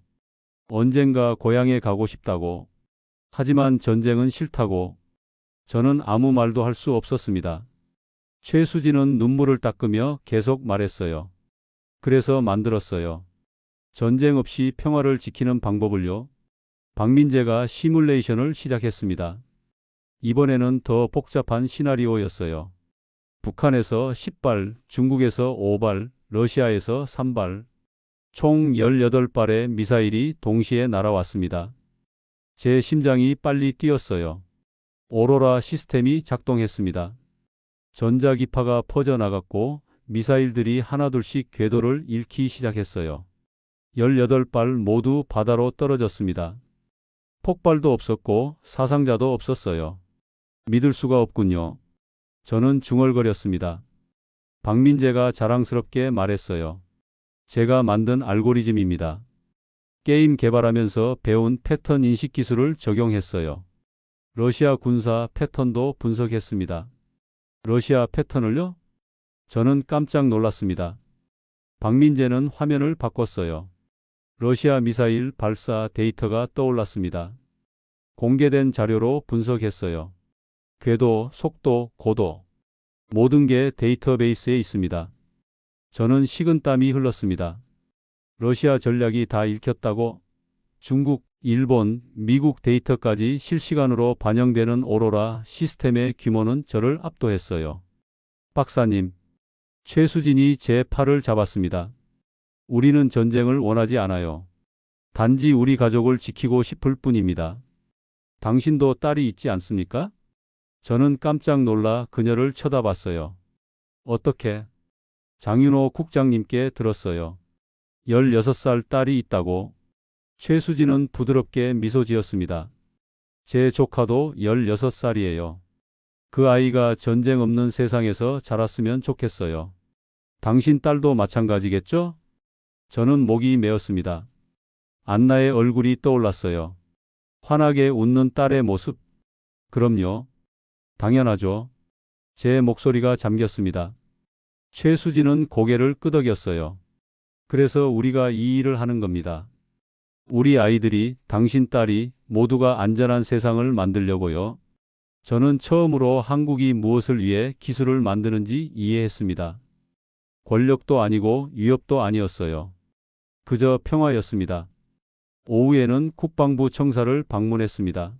[SPEAKER 1] 언젠가 고향에 가고 싶다고. 하지만 전쟁은 싫다고. 저는 아무 말도 할 수 없었습니다. 최수진은 눈물을 닦으며 계속 말했어요. 그래서 만들었어요. 전쟁 없이 평화를 지키는 방법을요. 박민재가 시뮬레이션을 시작했습니다. 이번에는 더 복잡한 시나리오였어요. 북한에서 10발, 중국에서 5발, 러시아에서 3발, 총 18발의 미사일이 동시에 날아왔습니다. 제 심장이 빨리 뛰었어요. 오로라 시스템이 작동했습니다. 전자기파가 퍼져나갔고 미사일들이 하나둘씩 궤도를 잃기 시작했어요. 18발 모두 바다로 떨어졌습니다. 폭발도 없었고 사상자도 없었어요. 믿을 수가 없군요. 저는 중얼거렸습니다. 박민재가 자랑스럽게 말했어요. 제가 만든 알고리즘입니다. 게임 개발하면서 배운 패턴 인식 기술을 적용했어요. 러시아 군사 패턴도 분석했습니다. 러시아 패턴을요? 저는 깜짝 놀랐습니다. 박민재는 화면을 바꿨어요. 러시아 미사일 발사 데이터가 떠올랐습니다. 공개된 자료로 분석했어요. 궤도, 속도, 고도. 모든 게 데이터베이스에 있습니다. 저는 식은땀이 흘렀습니다. 러시아 전략이 다 읽혔다고? 중국, 일본, 미국 데이터까지 실시간으로 반영되는 오로라 시스템의 규모는 저를 압도했어요. 박사님, 최수진이 제 팔을 잡았습니다. 우리는 전쟁을 원하지 않아요. 단지 우리 가족을 지키고 싶을 뿐입니다. 당신도 딸이 있지 않습니까? 저는 깜짝 놀라 그녀를 쳐다봤어요. 어떻게? 장윤호 국장님께 들었어요. 16살 딸이 있다고. 최수진은 부드럽게 미소 지었습니다. 제 조카도 16살이에요. 그 아이가 전쟁 없는 세상에서 자랐으면 좋겠어요. 당신 딸도 마찬가지겠죠? 저는 목이 메었습니다. 안나의 얼굴이 떠올랐어요. 환하게 웃는 딸의 모습. 그럼요. 당연하죠. 제 목소리가 잠겼습니다. 최수진은 고개를 끄덕였어요. 그래서 우리가 이 일을 하는 겁니다. 우리 아이들이, 당신 딸이 모두가 안전한 세상을 만들려고요. 저는 처음으로 한국이 무엇을 위해 기술을 만드는지 이해했습니다. 권력도 아니고 위협도 아니었어요. 그저 평화였습니다. 오후에는 국방부 청사를 방문했습니다.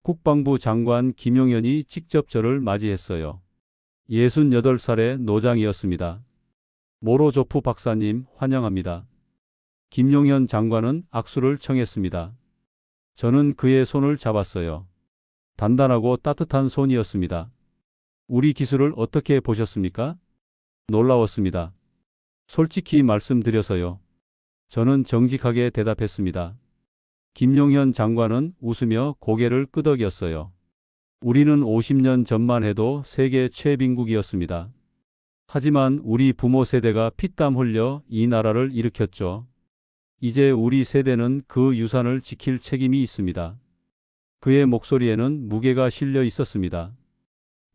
[SPEAKER 1] 국방부 장관 김용현이 직접 저를 맞이했어요. 68살의 노장이었습니다. 모로조프 박사님 환영합니다. 김용현 장관은 악수를 청했습니다. 저는 그의 손을 잡았어요. 단단하고 따뜻한 손이었습니다. 우리 기술을 어떻게 보셨습니까? 놀라웠습니다. 솔직히 말씀드려서요. 저는 정직하게 대답했습니다. 김용현 장관은 웃으며 고개를 끄덕였어요. 우리는 50년 전만 해도 세계 최빈국이었습니다. 하지만 우리 부모 세대가 피땀 흘려 이 나라를 일으켰죠. 이제 우리 세대는 그 유산을 지킬 책임이 있습니다. 그의 목소리에는 무게가 실려 있었습니다.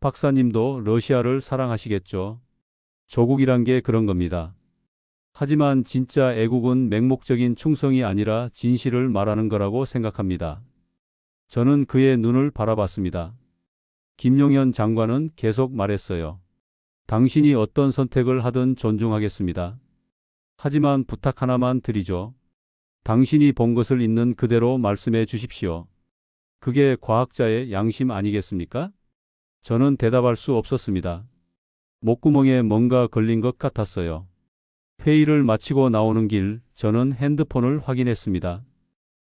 [SPEAKER 1] 박사님도 러시아를 사랑하시겠죠. 조국이란 게 그런 겁니다. 하지만 진짜 애국은 맹목적인 충성이 아니라 진실을 말하는 거라고 생각합니다. 저는 그의 눈을 바라봤습니다. 김용현 장관은 계속 말했어요. 당신이 어떤 선택을 하든 존중하겠습니다. 하지만 부탁 하나만 드리죠. 당신이 본 것을 있는 그대로 말씀해 주십시오. 그게 과학자의 양심 아니겠습니까? 저는 대답할 수 없었습니다. 목구멍에 뭔가 걸린 것 같았어요. 회의를 마치고 나오는 길, 저는 핸드폰을 확인했습니다.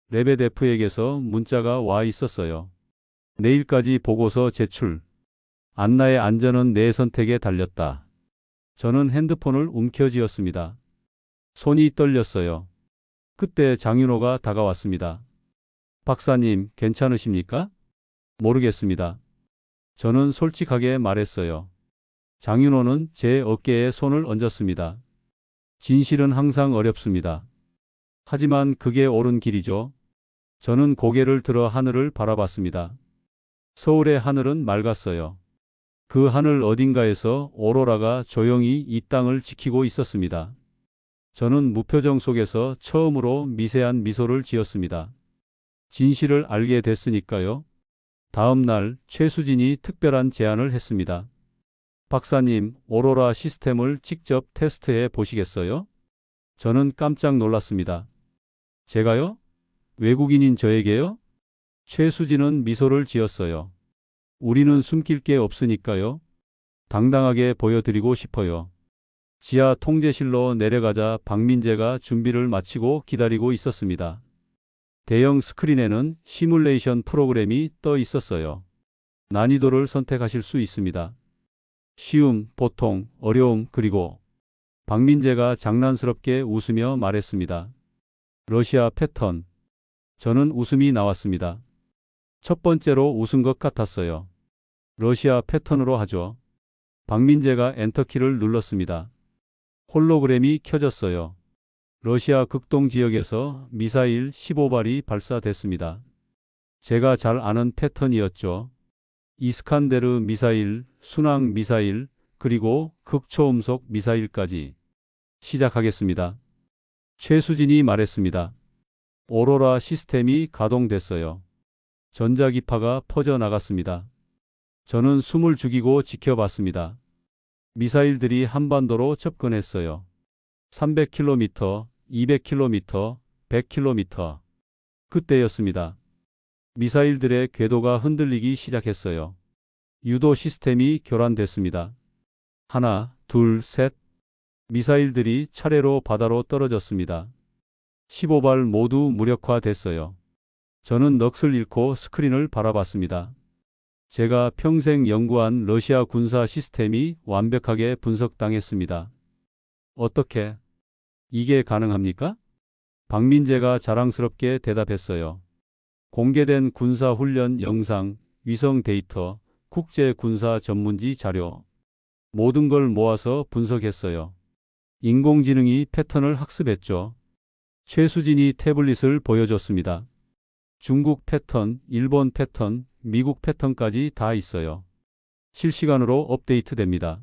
[SPEAKER 1] 레베데프에게서 문자가 와 있었어요. 내일까지 보고서 제출. 안나의 안전은 내 선택에 달렸다. 저는 핸드폰을 움켜쥐었습니다. 손이 떨렸어요. 그때 장윤호가 다가왔습니다. 박사님, 괜찮으십니까? 모르겠습니다. 저는 솔직하게 말했어요. 장윤호는 제 어깨에 손을 얹었습니다. 진실은 항상 어렵습니다. 하지만 그게 옳은 길이죠. 저는 고개를 들어 하늘을 바라봤습니다. 서울의 하늘은 맑았어요. 그 하늘 어딘가에서 오로라가 조용히 이 땅을 지키고 있었습니다. 저는 무표정 속에서 처음으로 미세한 미소를 지었습니다. 진실을 알게 됐으니까요. 다음 날 최수진이 특별한 제안을 했습니다. 박사님, 오로라 시스템을 직접 테스트해 보시겠어요? 저는 깜짝 놀랐습니다. 제가요? 외국인인 저에게요? 최수진은 미소를 지었어요. 우리는 숨길 게 없으니까요. 당당하게 보여드리고 싶어요. 지하 통제실로 내려가자 박민재가 준비를 마치고 기다리고 있었습니다. 대형 스크린에는 시뮬레이션 프로그램이 떠 있었어요. 난이도를 선택하실 수 있습니다. 쉬움, 보통, 어려움, 그리고 박민재가 장난스럽게 웃으며 말했습니다. 러시아 패턴. 저는 웃음이 나왔습니다. 첫 번째로 웃은 것 같았어요. 러시아 패턴으로 하죠. 박민재가 엔터키를 눌렀습니다. 홀로그램이 켜졌어요. 러시아 극동 지역에서 미사일 15발이 발사됐습니다. 제가 잘 아는 패턴이었죠. 이스칸데르 미사일, 순항 미사일, 그리고 극초음속 미사일까지. 시작하겠습니다. 최수진이 말했습니다. 오로라 시스템이 가동됐어요. 전자기파가 퍼져나갔습니다. 저는 숨을 죽이고 지켜봤습니다. 미사일들이 한반도로 접근했어요. 300km, 200km, 100km. 그때였습니다. 미사일들의 궤도가 흔들리기 시작했어요. 유도 시스템이 교란됐습니다. 하나, 둘, 셋. 미사일들이 차례로 바다로 떨어졌습니다. 15발 모두 무력화됐어요. 저는 넋을 잃고 스크린을 바라봤습니다. 제가 평생 연구한 러시아 군사 시스템이 완벽하게 분석당했습니다. 어떻게? 이게 가능합니까? 박민재가 자랑스럽게 대답했어요. 공개된 군사훈련 영상, 위성 데이터, 국제 군사 전문지 자료. 모든 걸 모아서 분석했어요. 인공지능이 패턴을 학습했죠. 최수진이 태블릿을 보여줬습니다. 중국 패턴, 일본 패턴, 미국 패턴까지 다 있어요. 실시간으로 업데이트됩니다.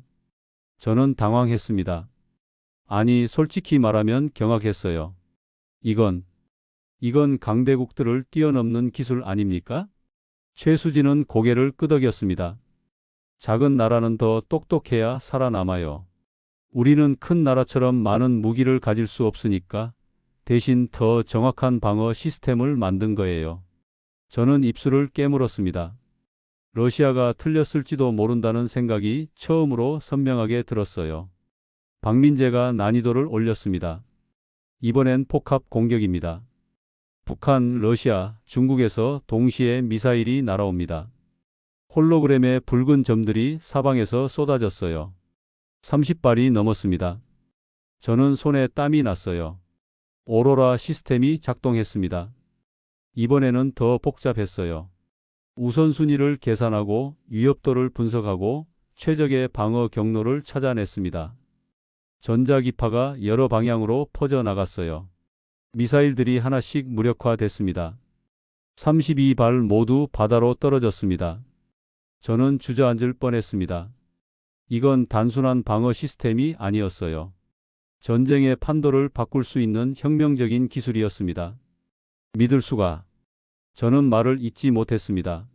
[SPEAKER 1] 저는 당황했습니다. 아니, 솔직히 말하면 경악했어요. 이건 강대국들을 뛰어넘는 기술 아닙니까? 최수진은 고개를 끄덕였습니다. 작은 나라는 더 똑똑해야 살아남아요. 우리는 큰 나라처럼 많은 무기를 가질 수 없으니까 대신 더 정확한 방어 시스템을 만든 거예요. 저는 입술을 깨물었습니다. 러시아가 틀렸을지도 모른다는 생각이 처음으로 선명하게 들었어요. 박민재가 난이도를 올렸습니다. 이번엔 폭합 공격입니다. 북한, 러시아, 중국에서 동시에 미사일이 날아옵니다. 홀로그램의 붉은 점들이 사방에서 쏟아졌어요. 30발이 넘었습니다. 저는 손에 땀이 났어요. 오로라 시스템이 작동했습니다. 이번에는 더 복잡했어요. 우선순위를 계산하고 위협도를 분석하고 최적의 방어 경로를 찾아냈습니다. 전자기파가 여러 방향으로 퍼져나갔어요. 미사일들이 하나씩 무력화됐습니다. 32발 모두 바다로 떨어졌습니다. 저는 주저앉을 뻔했습니다. 이건 단순한 방어 시스템이 아니었어요. 전쟁의 판도를 바꿀 수 있는 혁명적인 기술이었습니다. 믿을 수가 저는 말을 잇지 못했습니다.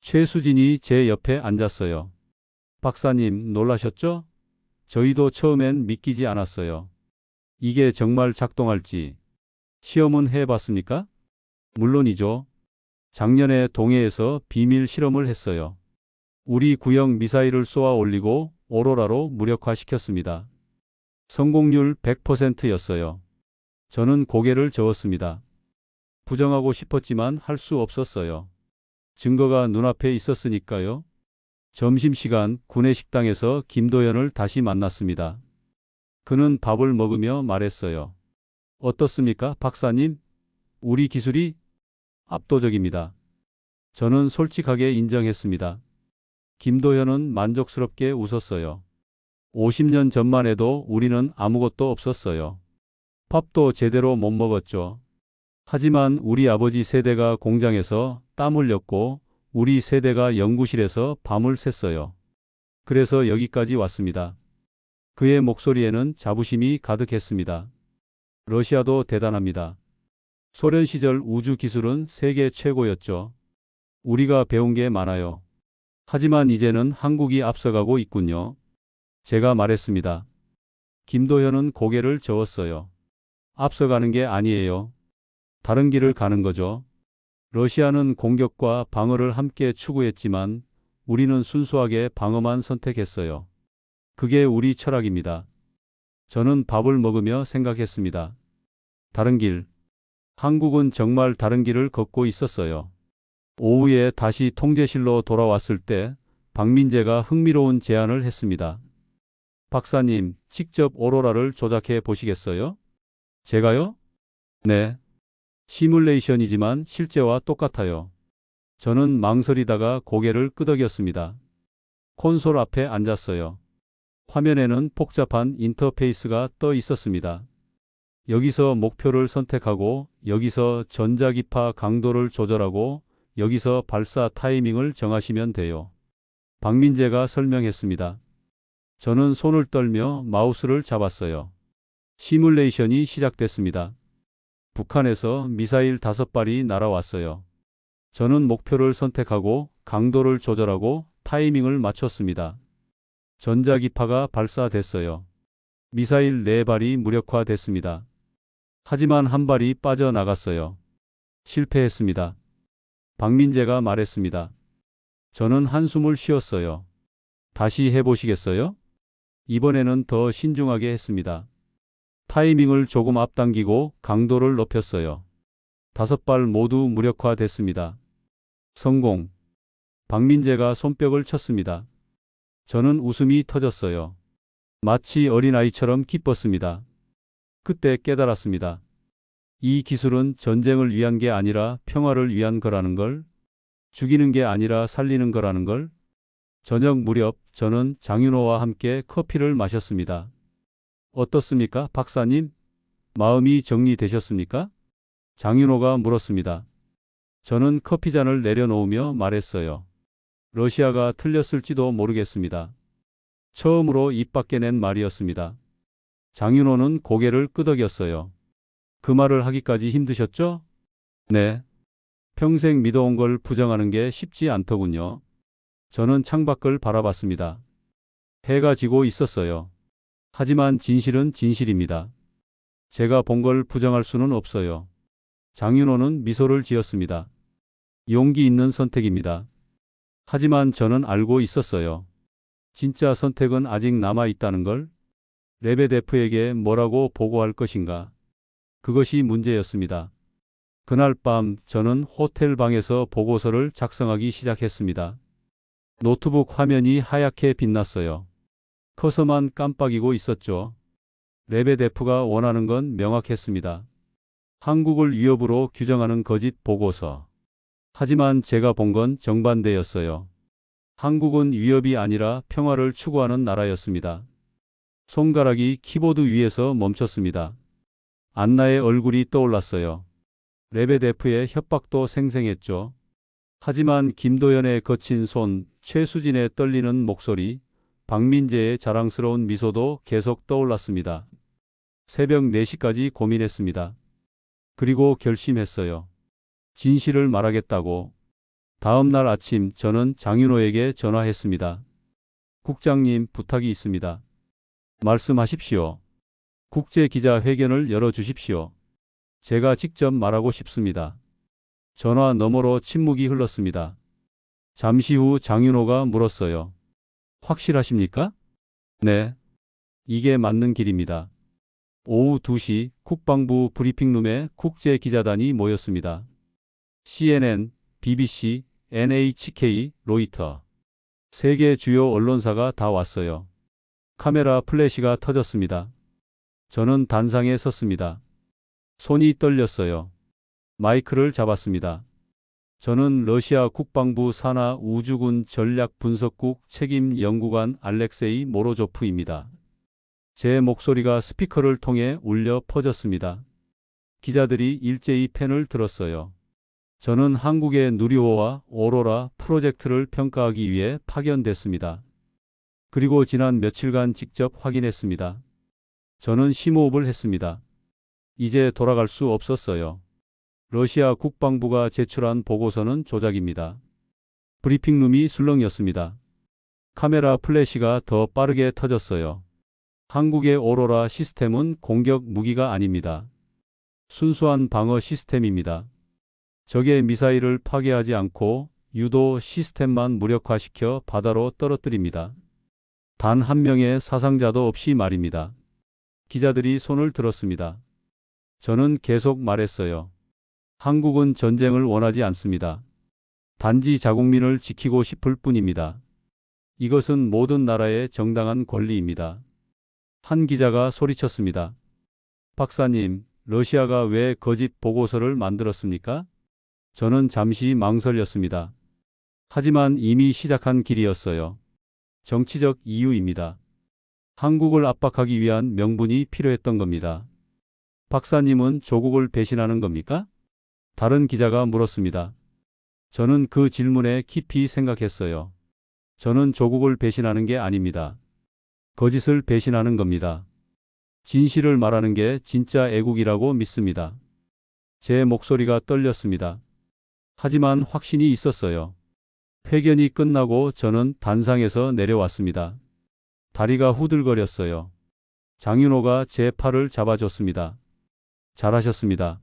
[SPEAKER 1] 최수진이 제 옆에 앉았어요. 박사님, 놀라셨죠? 저희도 처음엔 믿기지 않았어요. 이게 정말 작동할지. 시험은 해봤습니까? 물론이죠. 작년에 동해에서 비밀 실험을 했어요. 우리 구형 미사일을 쏘아 올리고 오로라로 무력화시켰습니다. 성공률 100%였어요. 저는 고개를 저었습니다. 부정하고 싶었지만 할 수 없었어요. 증거가 눈앞에 있었으니까요. 점심시간 구내식당에서 김도연을 다시 만났습니다. 그는 밥을 먹으며 말했어요. 어떻습니까, 박사님? 우리 기술이 압도적입니다. 저는 솔직하게 인정했습니다. 김도현은 만족스럽게 웃었어요. 50년 전만 해도 우리는 아무것도 없었어요. 밥도 제대로 못 먹었죠. 하지만 우리 아버지 세대가 공장에서 땀 흘렸고 우리 세대가 연구실에서 밤을 샜어요. 그래서 여기까지 왔습니다. 그의 목소리에는 자부심이 가득했습니다. 러시아도 대단합니다. 소련 시절 우주 기술은 세계 최고였죠. 우리가 배운 게 많아요. 하지만 이제는 한국이 앞서가고 있군요. 제가 말했습니다. 김도현은 고개를 저었어요. 앞서가는 게 아니에요. 다른 길을 가는 거죠. 러시아는 공격과 방어를 함께 추구했지만 우리는 순수하게 방어만 선택했어요. 그게 우리 철학입니다. 저는 밥을 먹으며 생각했습니다. 다른 길. 한국은 정말 다른 길을 걷고 있었어요. 오후에 다시 통제실로 돌아왔을 때 박민재가 흥미로운 제안을 했습니다. 박사님, 직접 오로라를 조작해 보시겠어요? 제가요? 네. 시뮬레이션이지만 실제와 똑같아요. 저는 망설이다가 고개를 끄덕였습니다. 콘솔 앞에 앉았어요. 화면에는 복잡한 인터페이스가 떠 있었습니다. 여기서 목표를 선택하고 여기서 전자기파 강도를 조절하고 여기서 발사 타이밍을 정하시면 돼요. 박민재가 설명했습니다. 저는 손을 떨며 마우스를 잡았어요. 시뮬레이션이 시작됐습니다. 북한에서 미사일 5발이 날아왔어요. 저는 목표를 선택하고 강도를 조절하고 타이밍을 맞췄습니다. 전자기파가 발사됐어요. 미사일 4발이 무력화됐습니다. 하지만 한 발이 빠져나갔어요. 실패했습니다. 박민재가 말했습니다. 저는 한숨을 쉬었어요. 다시 해보시겠어요? 이번에는 더 신중하게 했습니다. 타이밍을 조금 앞당기고 강도를 높였어요. 5발 모두 무력화됐습니다. 성공. 박민재가 손뼉을 쳤습니다. 저는 웃음이 터졌어요. 마치 어린아이처럼 기뻤습니다. 그때 깨달았습니다. 이 기술은 전쟁을 위한 게 아니라 평화를 위한 거라는 걸, 죽이는 게 아니라 살리는 거라는 걸. 저녁 무렵 저는 장윤호와 함께 커피를 마셨습니다. 어떻습니까, 박사님? 마음이 정리되셨습니까? 장윤호가 물었습니다. 저는 커피잔을 내려놓으며 말했어요. 러시아가 틀렸을지도 모르겠습니다. 처음으로 입 밖에 낸 말이었습니다. 장윤호는 고개를 끄덕였어요. 그 말을 하기까지 힘드셨죠? 네. 평생 믿어온 걸 부정하는 게 쉽지 않더군요. 저는 창밖을 바라봤습니다. 해가 지고 있었어요. 하지만 진실은 진실입니다. 제가 본 걸 부정할 수는 없어요. 장윤호는 미소를 지었습니다. 용기 있는 선택입니다. 하지만 저는 알고 있었어요. 진짜 선택은 아직 남아 있다는 걸. 레베데프에게 뭐라고 보고할 것인가. 그것이 문제였습니다. 그날 밤 저는 호텔 방에서 보고서를 작성하기 시작했습니다. 노트북 화면이 하얗게 빛났어요. 커서만 깜빡이고 있었죠. 레베데프가 원하는 건 명확했습니다. 한국을 위협으로 규정하는 거짓 보고서. 하지만 제가 본 건 정반대였어요. 한국은 위협이 아니라 평화를 추구하는 나라였습니다. 손가락이 키보드 위에서 멈췄습니다. 안나의 얼굴이 떠올랐어요. 레베데프의 협박도 생생했죠. 하지만 김도연의 거친 손, 최수진의 떨리는 목소리, 박민재의 자랑스러운 미소도 계속 떠올랐습니다. 새벽 4시까지 고민했습니다. 그리고 결심했어요. 진실을 말하겠다고. 다음 날 아침 저는 장윤호에게 전화했습니다. 국장님, 부탁이 있습니다. 말씀하십시오. 국제기자회견을 열어주십시오. 제가 직접 말하고 싶습니다. 전화 너머로 침묵이 흘렀습니다. 잠시 후 장윤호가 물었어요. 확실하십니까? 네. 이게 맞는 길입니다. 오후 2시 국방부 브리핑룸에 국제기자단이 모였습니다. CNN, BBC, NHK, 로이터. 세계 주요 언론사가 다 왔어요. 카메라 플래시가 터졌습니다. 저는 단상에 섰습니다. 손이 떨렸어요. 마이크를 잡았습니다. 저는 러시아 국방부 산하 우주군 전략분석국 책임 연구관 알렉세이 모로조프입니다. 제 목소리가 스피커를 통해 울려 퍼졌습니다. 기자들이 일제히 펜을 들었어요. 저는 한국의 누리호와 오로라 프로젝트를 평가하기 위해 파견됐습니다. 그리고 지난 며칠간 직접 확인했습니다. 저는 심호흡을 했습니다. 이제 돌아갈 수 없었어요. 러시아 국방부가 제출한 보고서는 조작입니다. 브리핑룸이 술렁였습니다. 카메라 플래시가 더 빠르게 터졌어요. 한국의 오로라 시스템은 공격 무기가 아닙니다. 순수한 방어 시스템입니다. 적의 미사일을 파괴하지 않고 유도 시스템만 무력화시켜 바다로 떨어뜨립니다. 단 한 명의 사상자도 없이 말입니다. 기자들이 손을 들었습니다. 저는 계속 말했어요. 한국은 전쟁을 원하지 않습니다. 단지 자국민을 지키고 싶을 뿐입니다. 이것은 모든 나라의 정당한 권리입니다. 한 기자가 소리쳤습니다. 박사님, 러시아가 왜 거짓 보고서를 만들었습니까? 저는 잠시 망설였습니다. 하지만 이미 시작한 길이었어요. 정치적 이유입니다. 한국을 압박하기 위한 명분이 필요했던 겁니다. 박사님은 조국을 배신하는 겁니까? 다른 기자가 물었습니다. 저는 그 질문에 깊이 생각했어요. 저는 조국을 배신하는 게 아닙니다. 거짓을 배신하는 겁니다. 진실을 말하는 게 진짜 애국이라고 믿습니다. 제 목소리가 떨렸습니다. 하지만 확신이 있었어요. 회견이 끝나고 저는 단상에서 내려왔습니다. 다리가 후들거렸어요. 장윤호가 제 팔을 잡아줬습니다. 잘하셨습니다.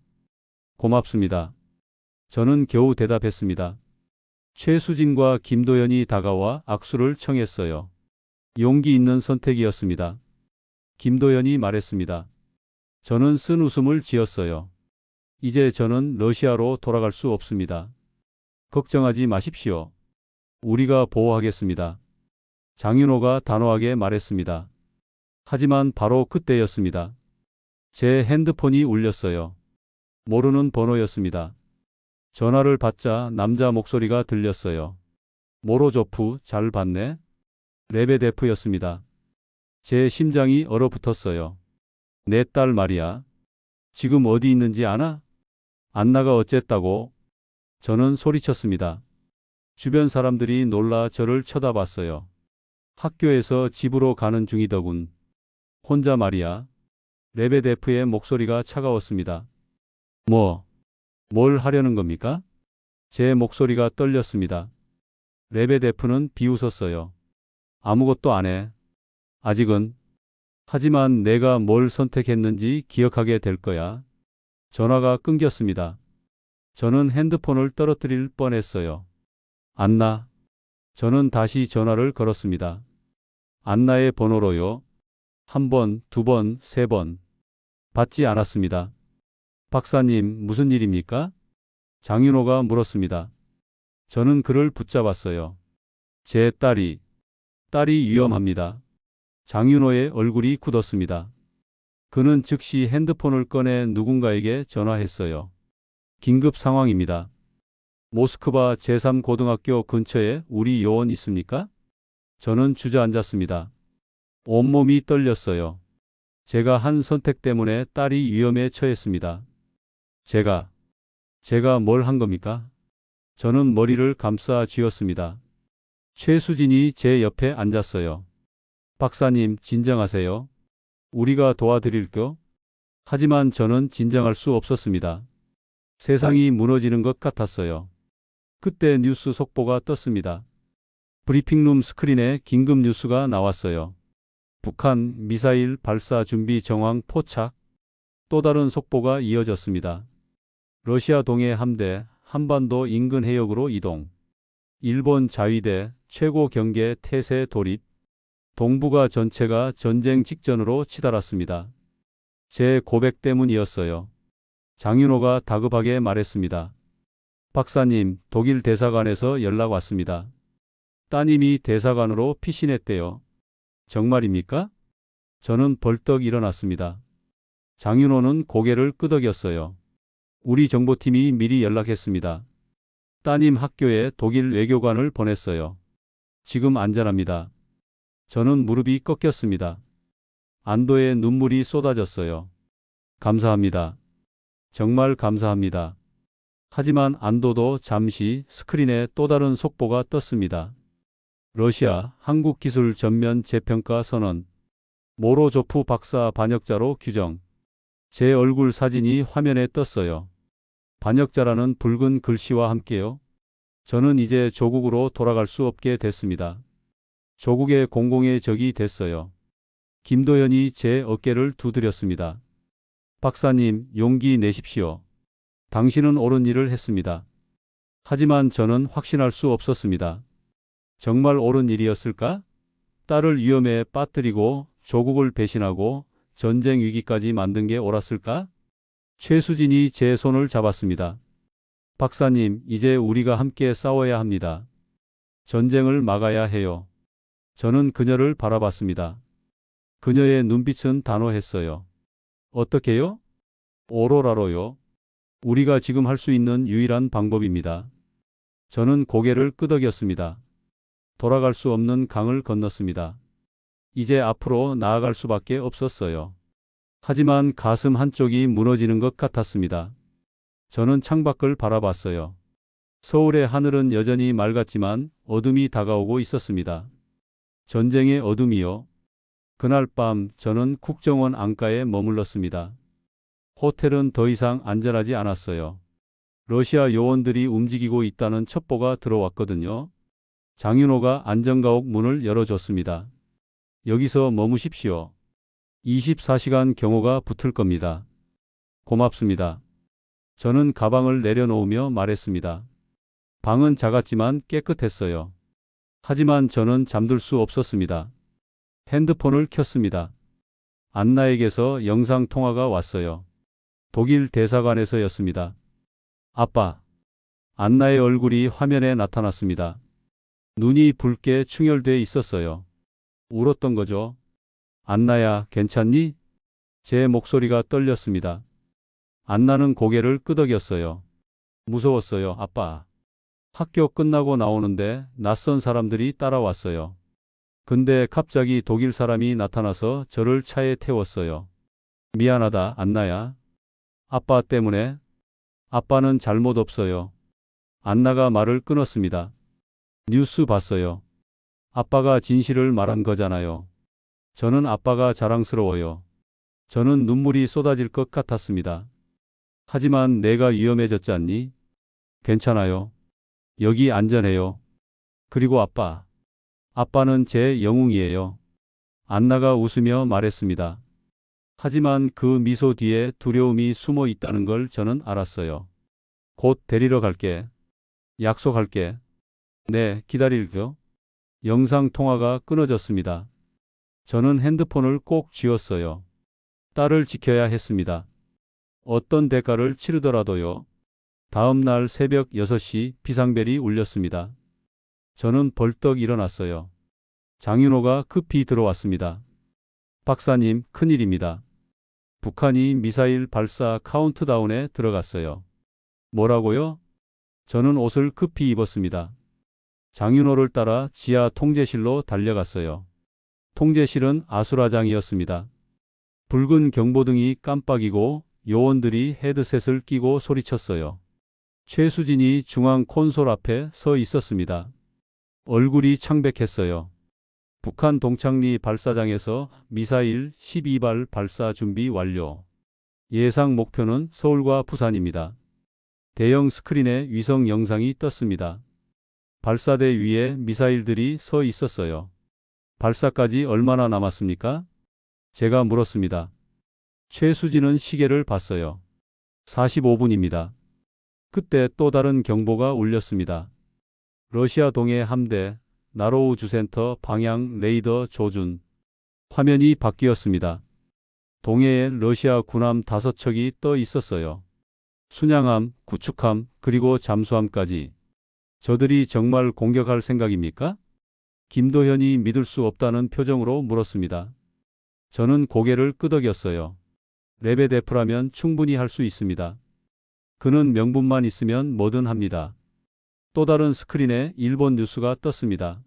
[SPEAKER 1] 고맙습니다. 저는 겨우 대답했습니다. 최수진과 김도연이 다가와 악수를 청했어요. 용기 있는 선택이었습니다. 김도연이 말했습니다. 저는 쓴 웃음을 지었어요. 이제 저는 러시아로 돌아갈 수 없습니다. 걱정하지 마십시오. 우리가 보호하겠습니다. 장윤호가 단호하게 말했습니다. 하지만 바로 그때였습니다. 제 핸드폰이 울렸어요. 모르는 번호였습니다. 전화를 받자 남자 목소리가 들렸어요. 모로조프, 잘 봤네? 레베데프였습니다. 제 심장이 얼어붙었어요. 내 딸 말이야. 지금 어디 있는지 아나? 안나가 어쨌다고? 저는 소리쳤습니다. 주변 사람들이 놀라 저를 쳐다봤어요. 학교에서 집으로 가는 중이더군. 혼자 말이야. 레베데프의 목소리가 차가웠습니다. 뭘 하려는 겁니까? 제 목소리가 떨렸습니다. 레베데프는 비웃었어요. 아무것도 안 해. 아직은. 하지만 내가 뭘 선택했는지 기억하게 될 거야. 전화가 끊겼습니다. 저는 핸드폰을 떨어뜨릴 뻔했어요. 안나. 저는 다시 전화를 걸었습니다. 안나의 번호로요. 1번, 2번, 3번. 받지 않았습니다. 박사님, 무슨 일입니까? 장윤호가 물었습니다. 저는 그를 붙잡았어요. 제 딸이 위험합니다. 장윤호의 얼굴이 굳었습니다. 그는 즉시 핸드폰을 꺼내 누군가에게 전화했어요. 긴급 상황입니다. 모스크바 제3고등학교 근처에 우리 요원 있습니까? 저는 주저앉았습니다. 온몸이 떨렸어요. 제가 한 선택 때문에 딸이 위험에 처했습니다. 제가 뭘 한 겁니까? 저는 머리를 감싸 쥐었습니다. 최수진이 제 옆에 앉았어요. 박사님, 진정하세요. 우리가 도와드릴게요. 하지만 저는 진정할 수 없었습니다. 세상이 무너지는 것 같았어요. 그때 뉴스 속보가 떴습니다. 브리핑룸 스크린에 긴급 뉴스가 나왔어요. 북한 미사일 발사 준비 정황 포착. 또 다른 속보가 이어졌습니다. 러시아 동해 함대 한반도 인근 해역으로 이동. 일본 자위대 최고 경계 태세 돌입. 동북아 전체가 전쟁 직전으로 치달았습니다. 제 고백 때문이었어요. 장윤호가 다급하게 말했습니다. 박사님, 독일 대사관에서 연락 왔습니다. 따님이 대사관으로 피신했대요. 정말입니까? 저는 벌떡 일어났습니다. 장윤호는 고개를 끄덕였어요. 우리 정보팀이 미리 연락했습니다. 따님 학교에 독일 외교관을 보냈어요. 지금 안전합니다. 저는 무릎이 꺾였습니다. 안도의 눈물이 쏟아졌어요. 감사합니다. 정말 감사합니다. 하지만 안도도 잠시 스크린에 또 다른 속보가 떴습니다. 러시아 한국 기술 전면 재평가 선언. 모로조프 박사 반역자로 규정. 제 얼굴 사진이 화면에 떴어요. 반역자라는 붉은 글씨와 함께요. 저는 이제 조국으로 돌아갈 수 없게 됐습니다. 조국의 공공의 적이 됐어요. 김도연이 제 어깨를 두드렸습니다. 박사님, 용기 내십시오. 당신은 옳은 일을 했습니다. 하지만 저는 확신할 수 없었습니다. 정말 옳은 일이었을까? 딸을 위험에 빠뜨리고 조국을 배신하고 전쟁 위기까지 만든 게 옳았을까? 최수진이 제 손을 잡았습니다. 박사님, 이제 우리가 함께 싸워야 합니다. 전쟁을 막아야 해요. 저는 그녀를 바라봤습니다. 그녀의 눈빛은 단호했어요. 어떻게요? 오로라로요. 우리가 지금 할 수 있는 유일한 방법입니다. 저는 고개를 끄덕였습니다. 돌아갈 수 없는 강을 건넜습니다. 이제 앞으로 나아갈 수밖에 없었어요. 하지만 가슴 한쪽이 무너지는 것 같았습니다. 저는 창밖을 바라봤어요. 서울의 하늘은 여전히 맑았지만 어둠이 다가오고 있었습니다. 전쟁의 어둠이요. 그날 밤 저는 국정원 안가에 머물렀습니다. 호텔은 더 이상 안전하지 않았어요. 러시아 요원들이 움직이고 있다는 첩보가 들어왔거든요. 장윤호가 안전가옥 문을 열어줬습니다. 여기서 머무십시오. 24시간 경호가 붙을 겁니다. 고맙습니다. 저는 가방을 내려놓으며 말했습니다. 방은 작았지만 깨끗했어요. 하지만 저는 잠들 수 없었습니다. 핸드폰을 켰습니다. 안나에게서 영상통화가 왔어요. 독일 대사관에서였습니다. 아빠. 안나의 얼굴이 화면에 나타났습니다. 눈이 붉게 충혈돼 있었어요. 울었던 거죠. 안나야, 괜찮니? 제 목소리가 떨렸습니다. 안나는 고개를 끄덕였어요. 무서웠어요, 아빠. 학교 끝나고 나오는데 낯선 사람들이 따라왔어요. 근데 갑자기 독일 사람이 나타나서 저를 차에 태웠어요. 미안하다, 안나야. 아빠 때문에. 아빠는 잘못 없어요. 안나가 말을 끊었습니다. 뉴스 봤어요. 아빠가 진실을 말한 거잖아요. 저는 아빠가 자랑스러워요. 저는 눈물이 쏟아질 것 같았습니다. 하지만 내가 위험해졌지 않니? 괜찮아요. 여기 안전해요. 그리고 아빠. 아빠는 제 영웅이에요. 안나가 웃으며 말했습니다. 하지만 그 미소 뒤에 두려움이 숨어 있다는 걸 저는 알았어요. 곧 데리러 갈게. 약속할게. 네, 기다릴게요. 영상통화가 끊어졌습니다. 저는 핸드폰을 꼭 쥐었어요. 딸을 지켜야 했습니다. 어떤 대가를 치르더라도요. 다음 날 새벽 6시 비상벨이 울렸습니다. 저는 벌떡 일어났어요. 장윤호가 급히 들어왔습니다. 박사님, 큰일입니다. 북한이 미사일 발사 카운트다운에 들어갔어요. 뭐라고요? 저는 옷을 급히 입었습니다. 장윤호를 따라 지하 통제실로 달려갔어요. 통제실은 아수라장이었습니다. 붉은 경보등이 깜빡이고 요원들이 헤드셋을 끼고 소리쳤어요. 최수진이 중앙 콘솔 앞에 서 있었습니다. 얼굴이 창백했어요. 북한 동창리 발사장에서 미사일 12발 발사 준비 완료. 예상 목표는 서울과 부산입니다. 대형 스크린에 위성 영상이 떴습니다. 발사대 위에 미사일들이 서 있었어요. 발사까지 얼마나 남았습니까? 제가 물었습니다. 최수진은 시계를 봤어요. 45분입니다. 그때 또 다른 경보가 울렸습니다. 러시아 동해 함대, 나로우 주센터 방향 레이더 조준. 화면이 바뀌었습니다. 동해에 러시아 군함 5척이 떠 있었어요. 순양함, 구축함, 그리고 잠수함까지. 저들이 정말 공격할 생각입니까? 김도현이 믿을 수 없다는 표정으로 물었습니다. 저는 고개를 끄덕였어요. 레베데프라면 충분히 할 수 있습니다. 그는 명분만 있으면 뭐든 합니다. 또 다른 스크린에 일본 뉴스가 떴습니다.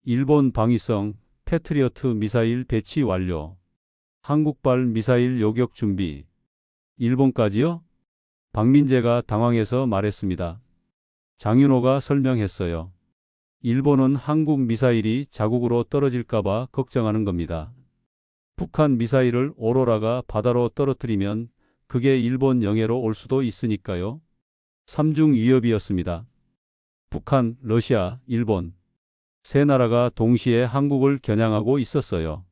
[SPEAKER 1] 일본 방위성 패트리어트 미사일 배치 완료. 한국발 미사일 요격 준비. 일본까지요? 박민재가 당황해서 말했습니다. 장윤호가 설명했어요. 일본은 한국 미사일이 자국으로 떨어질까봐 걱정하는 겁니다. 북한 미사일을 오로라가 바다로 떨어뜨리면 그게 일본 영해로 올 수도 있으니까요. 삼중 위협이었습니다. 북한, 러시아, 일본. 세 나라가 동시에 한국을 겨냥하고 있었어요.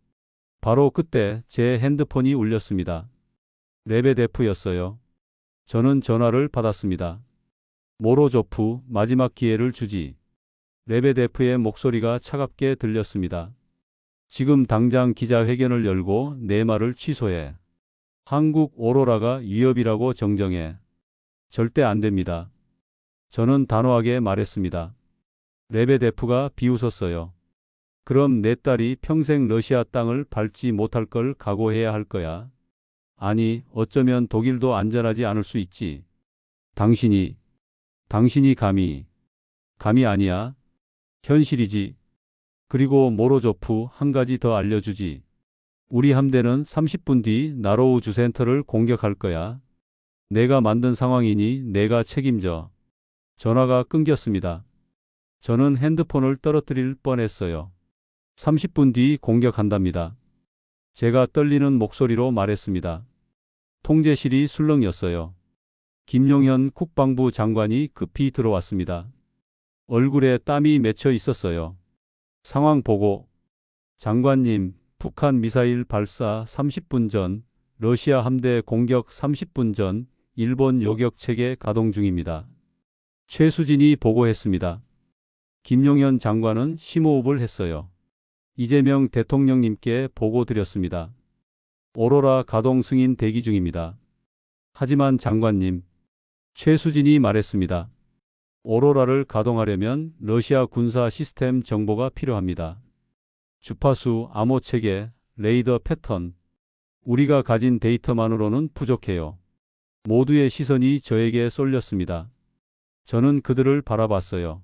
[SPEAKER 1] 바로 그때 제 핸드폰이 울렸습니다. 레베데프였어요. 저는 전화를 받았습니다. 모로조프, 마지막 기회를 주지. 레베데프의 목소리가 차갑게 들렸습니다. 지금 당장 기자회견을 열고 내 말을 취소해. 한국 오로라가 위협이라고 정정해. 절대 안 됩니다. 저는 단호하게 말했습니다. 레베데프가 비웃었어요. 그럼 내 딸이 평생 러시아 땅을 밟지 못할 걸 각오해야 할 거야. 아니, 어쩌면 독일도 안전하지 않을 수 있지. 당신이 감히 아니야. 현실이지. 그리고 모로조프 한 가지 더 알려주지. 우리 함대는 30분 뒤 나로우 주센터를 공격할 거야. 내가 만든 상황이니 내가 책임져. 전화가 끊겼습니다. 저는 핸드폰을 떨어뜨릴 뻔했어요. 30분 뒤 공격한답니다. 제가 떨리는 목소리로 말했습니다. 통제실이 술렁였어요. 김용현 국방부 장관이 급히 들어왔습니다. 얼굴에 땀이 맺혀 있었어요. 상황 보고. 장관님, 북한 미사일 발사 30분 전, 러시아 함대 공격 30분 전, 일본 요격 체계 가동 중입니다. 최수진이 보고했습니다. 김용현 장관은 심호흡을 했어요. 이재명 대통령님께 보고 드렸습니다. 오로라 가동 승인 대기 중입니다. 하지만 장관님, 최수진이 말했습니다. 오로라를 가동하려면 러시아 군사 시스템 정보가 필요합니다. 주파수, 암호 체계, 레이더 패턴. 우리가 가진 데이터만으로는 부족해요. 모두의 시선이 저에게 쏠렸습니다. 저는 그들을 바라봤어요.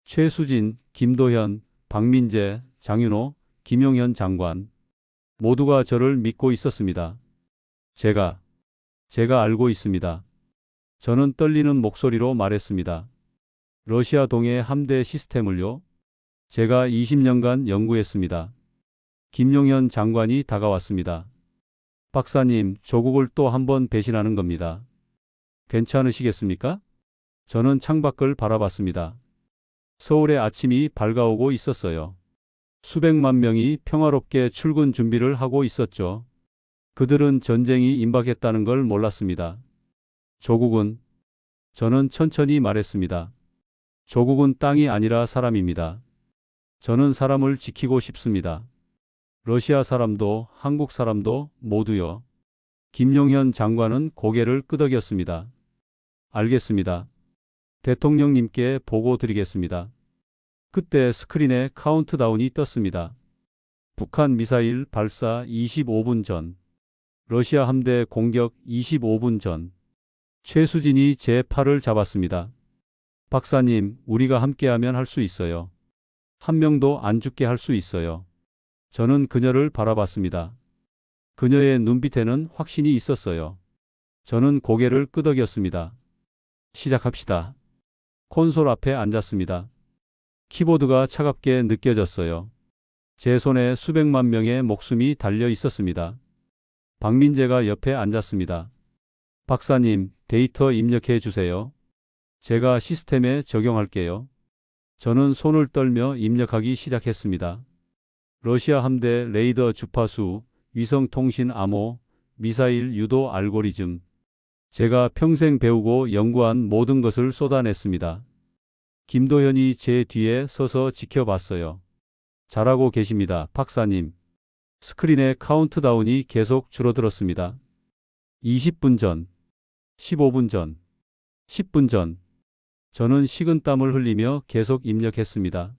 [SPEAKER 1] 최수진, 김도현, 박민재, 장윤호, 김용현 장관. 모두가 저를 믿고 있었습니다. 제가 알고 있습니다. 저는 떨리는 목소리로 말했습니다. 러시아 동해 함대 시스템을요? 제가 20년간 연구했습니다. 김용현 장관이 다가왔습니다. 박사님, 조국을 또 한 번 배신하는 겁니다. 괜찮으시겠습니까? 저는 창밖을 바라봤습니다. 서울의 아침이 밝아오고 있었어요. 수백만 명이 평화롭게 출근 준비를 하고 있었죠. 그들은 전쟁이 임박했다는 걸 몰랐습니다. 조국은, 저는 천천히 말했습니다. 조국은 땅이 아니라 사람입니다. 저는 사람을 지키고 싶습니다. 러시아 사람도 한국 사람도 모두요. 김용현 장관은 고개를 끄덕였습니다. 알겠습니다. 대통령님께 보고 드리겠습니다. 그때 스크린에 카운트다운이 떴습니다. 북한 미사일 발사 25분 전. 러시아 함대 공격 25분 전. 최수진이 제 팔을 잡았습니다. 박사님, 우리가 함께하면 할 수 있어요. 한 명도 안 죽게 할 수 있어요. 저는 그녀를 바라봤습니다. 그녀의 눈빛에는 확신이 있었어요. 저는 고개를 끄덕였습니다. 시작합시다. 콘솔 앞에 앉았습니다. 키보드가 차갑게 느껴졌어요. 제 손에 수백만 명의 목숨이 달려 있었습니다. 박민재가 옆에 앉았습니다. 박사님, 데이터 입력해 주세요. 제가 시스템에 적용할게요. 저는 손을 떨며 입력하기 시작했습니다. 러시아 함대 레이더 주파수, 위성통신 암호, 미사일 유도 알고리즘. 제가 평생 배우고 연구한 모든 것을 쏟아냈습니다. 김도현이 제 뒤에 서서 지켜봤어요. 잘하고 계십니다, 박사님. 스크린의 카운트다운이 계속 줄어들었습니다. 20분 전, 15분 전, 10분 전. 저는 식은땀을 흘리며 계속 입력했습니다.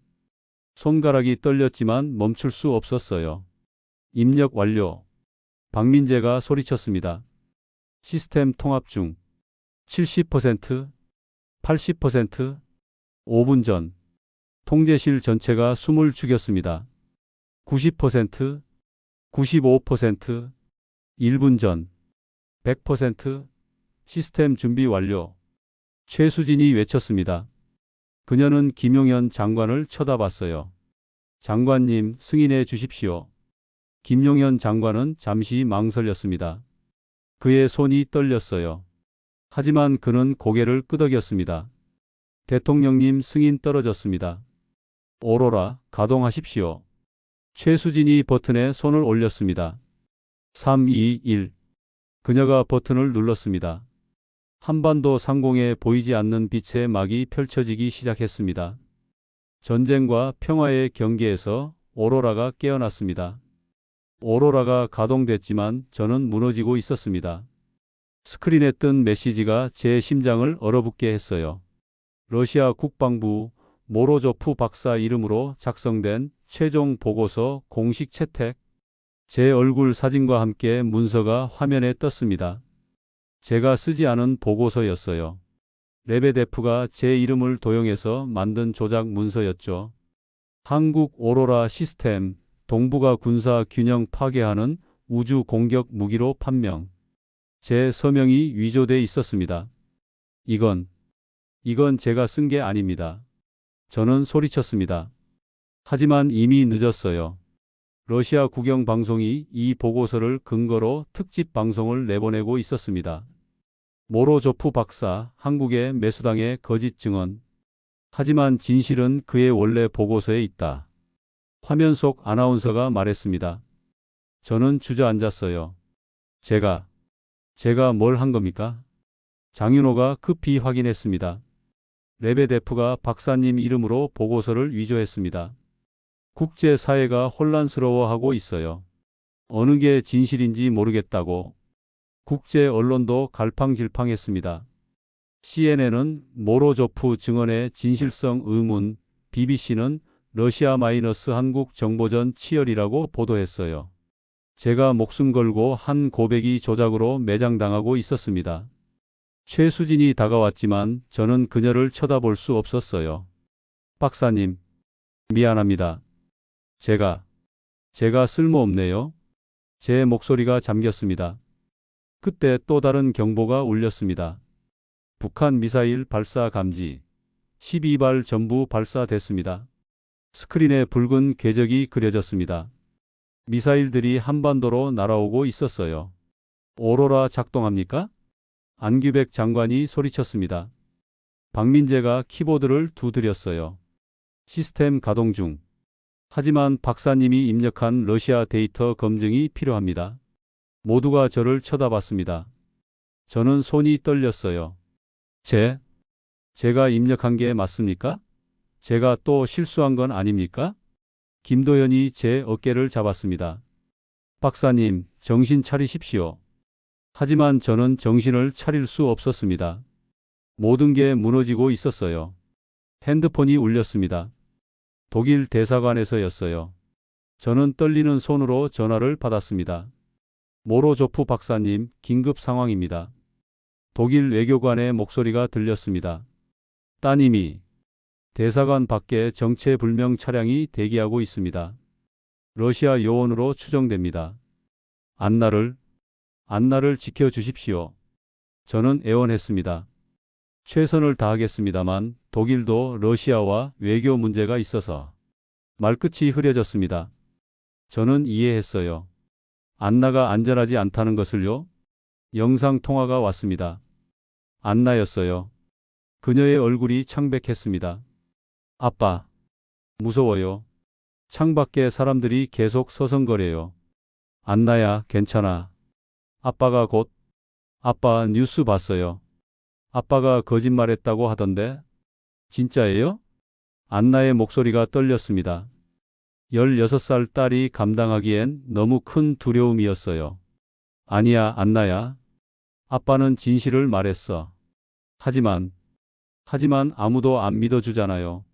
[SPEAKER 1] 손가락이 떨렸지만 멈출 수 없었어요. 입력 완료. 박민재가 소리쳤습니다. 시스템 통합 중. 70%, 80%, 5분 전. 통제실 전체가 숨을 죽였습니다. 90%, 95%, 1분 전. 100%, 시스템 준비 완료. 최수진이 외쳤습니다. 그녀는 김용현 장관을 쳐다봤어요. 장관님, 승인해 주십시오. 김용현 장관은 잠시 망설였습니다. 그의 손이 떨렸어요. 하지만 그는 고개를 끄덕였습니다. 대통령님, 승인 떨어졌습니다. 오로라, 가동하십시오. 최수진이 버튼에 손을 올렸습니다. 3, 2, 1. 그녀가 버튼을 눌렀습니다. 한반도 상공에 보이지 않는 빛의 막이 펼쳐지기 시작했습니다. 전쟁과 평화의 경계에서 오로라가 깨어났습니다. 오로라가 가동됐지만 저는 무너지고 있었습니다. 스크린에 뜬 메시지가 제 심장을 얼어붙게 했어요. 러시아 국방부 모로조프 박사 이름으로 작성된 최종 보고서 공식 채택. 제 얼굴 사진과 함께 문서가 화면에 떴습니다. 제가 쓰지 않은 보고서였어요. 레베데프가 제 이름을 도용해서 만든 조작 문서였죠. 한국 오로라 시스템, 동북아 군사 균형 파괴하는 우주 공격 무기로 판명. 제 서명이 위조돼 있었습니다. 이건 제가 쓴 게 아닙니다. 저는 소리쳤습니다. 하지만 이미 늦었어요. 러시아 국영방송이 이 보고서를 근거로 특집 방송을 내보내고 있었습니다. 모로조프 박사, 한국의 매수당의 거짓 증언. 하지만 진실은 그의 원래 보고서에 있다. 화면 속 아나운서가 말했습니다. 저는 주저앉았어요. 제가 뭘 한 겁니까? 장윤호가 급히 확인했습니다. 레베데프가 박사님 이름으로 보고서를 위조했습니다. 국제사회가 혼란스러워하고 있어요. 어느 게 진실인지 모르겠다고. 국제 언론도 갈팡질팡했습니다. CNN은 모로조프 증언의 진실성 의문, BBC는 러시아-한국 정보전 치열이라고 보도했어요. 제가 목숨 걸고 한 고백이 조작으로 매장당하고 있었습니다. 최수진이 다가왔지만 저는 그녀를 쳐다볼 수 없었어요. 박사님, 미안합니다. 제가 쓸모없네요. 제 목소리가 잠겼습니다. 그때 또 다른 경보가 울렸습니다. 북한 미사일 발사 감지. 12발 전부 발사됐습니다. 스크린에 붉은 궤적이 그려졌습니다. 미사일들이 한반도로 날아오고 있었어요. 오로라 작동합니까? 안규백 장관이 소리쳤습니다. 박민재가 키보드를 두드렸어요. 시스템 가동 중. 하지만 박사님이 입력한 러시아 데이터 검증이 필요합니다. 모두가 저를 쳐다봤습니다. 저는 손이 떨렸어요. 제가 입력한 게 맞습니까? 제가 또 실수한 건 아닙니까? 김도현이 제 어깨를 잡았습니다. 박사님, 정신 차리십시오. 하지만 저는 정신을 차릴 수 없었습니다. 모든 게 무너지고 있었어요. 핸드폰이 울렸습니다. 독일 대사관에서였어요. 저는 떨리는 손으로 전화를 받았습니다. 모로조프 박사님, 긴급 상황입니다. 독일 외교관의 목소리가 들렸습니다. 따님이 대사관 밖에 정체불명 차량이 대기하고 있습니다. 러시아 요원으로 추정됩니다. 안나를 지켜주십시오. 저는 애원했습니다. 최선을 다하겠습니다만 독일도 러시아와 외교 문제가 있어서. 말끝이 흐려졌습니다. 저는 이해했어요. 안나가 안전하지 않다는 것을요? 영상 통화가 왔습니다. 안나였어요. 그녀의 얼굴이 창백했습니다. 아빠, 무서워요. 창밖에 사람들이 계속 서성거려요. 안나야, 괜찮아. 아빠가 곧, 아빠 뉴스 봤어요. 아빠가 거짓말했다고 하던데. 진짜예요? 안나의 목소리가 떨렸습니다. 16살 딸이 감당하기엔 너무 큰 두려움이었어요. 아니야, 안나야. 아빠는 진실을 말했어. 하지만 아무도 안 믿어주잖아요.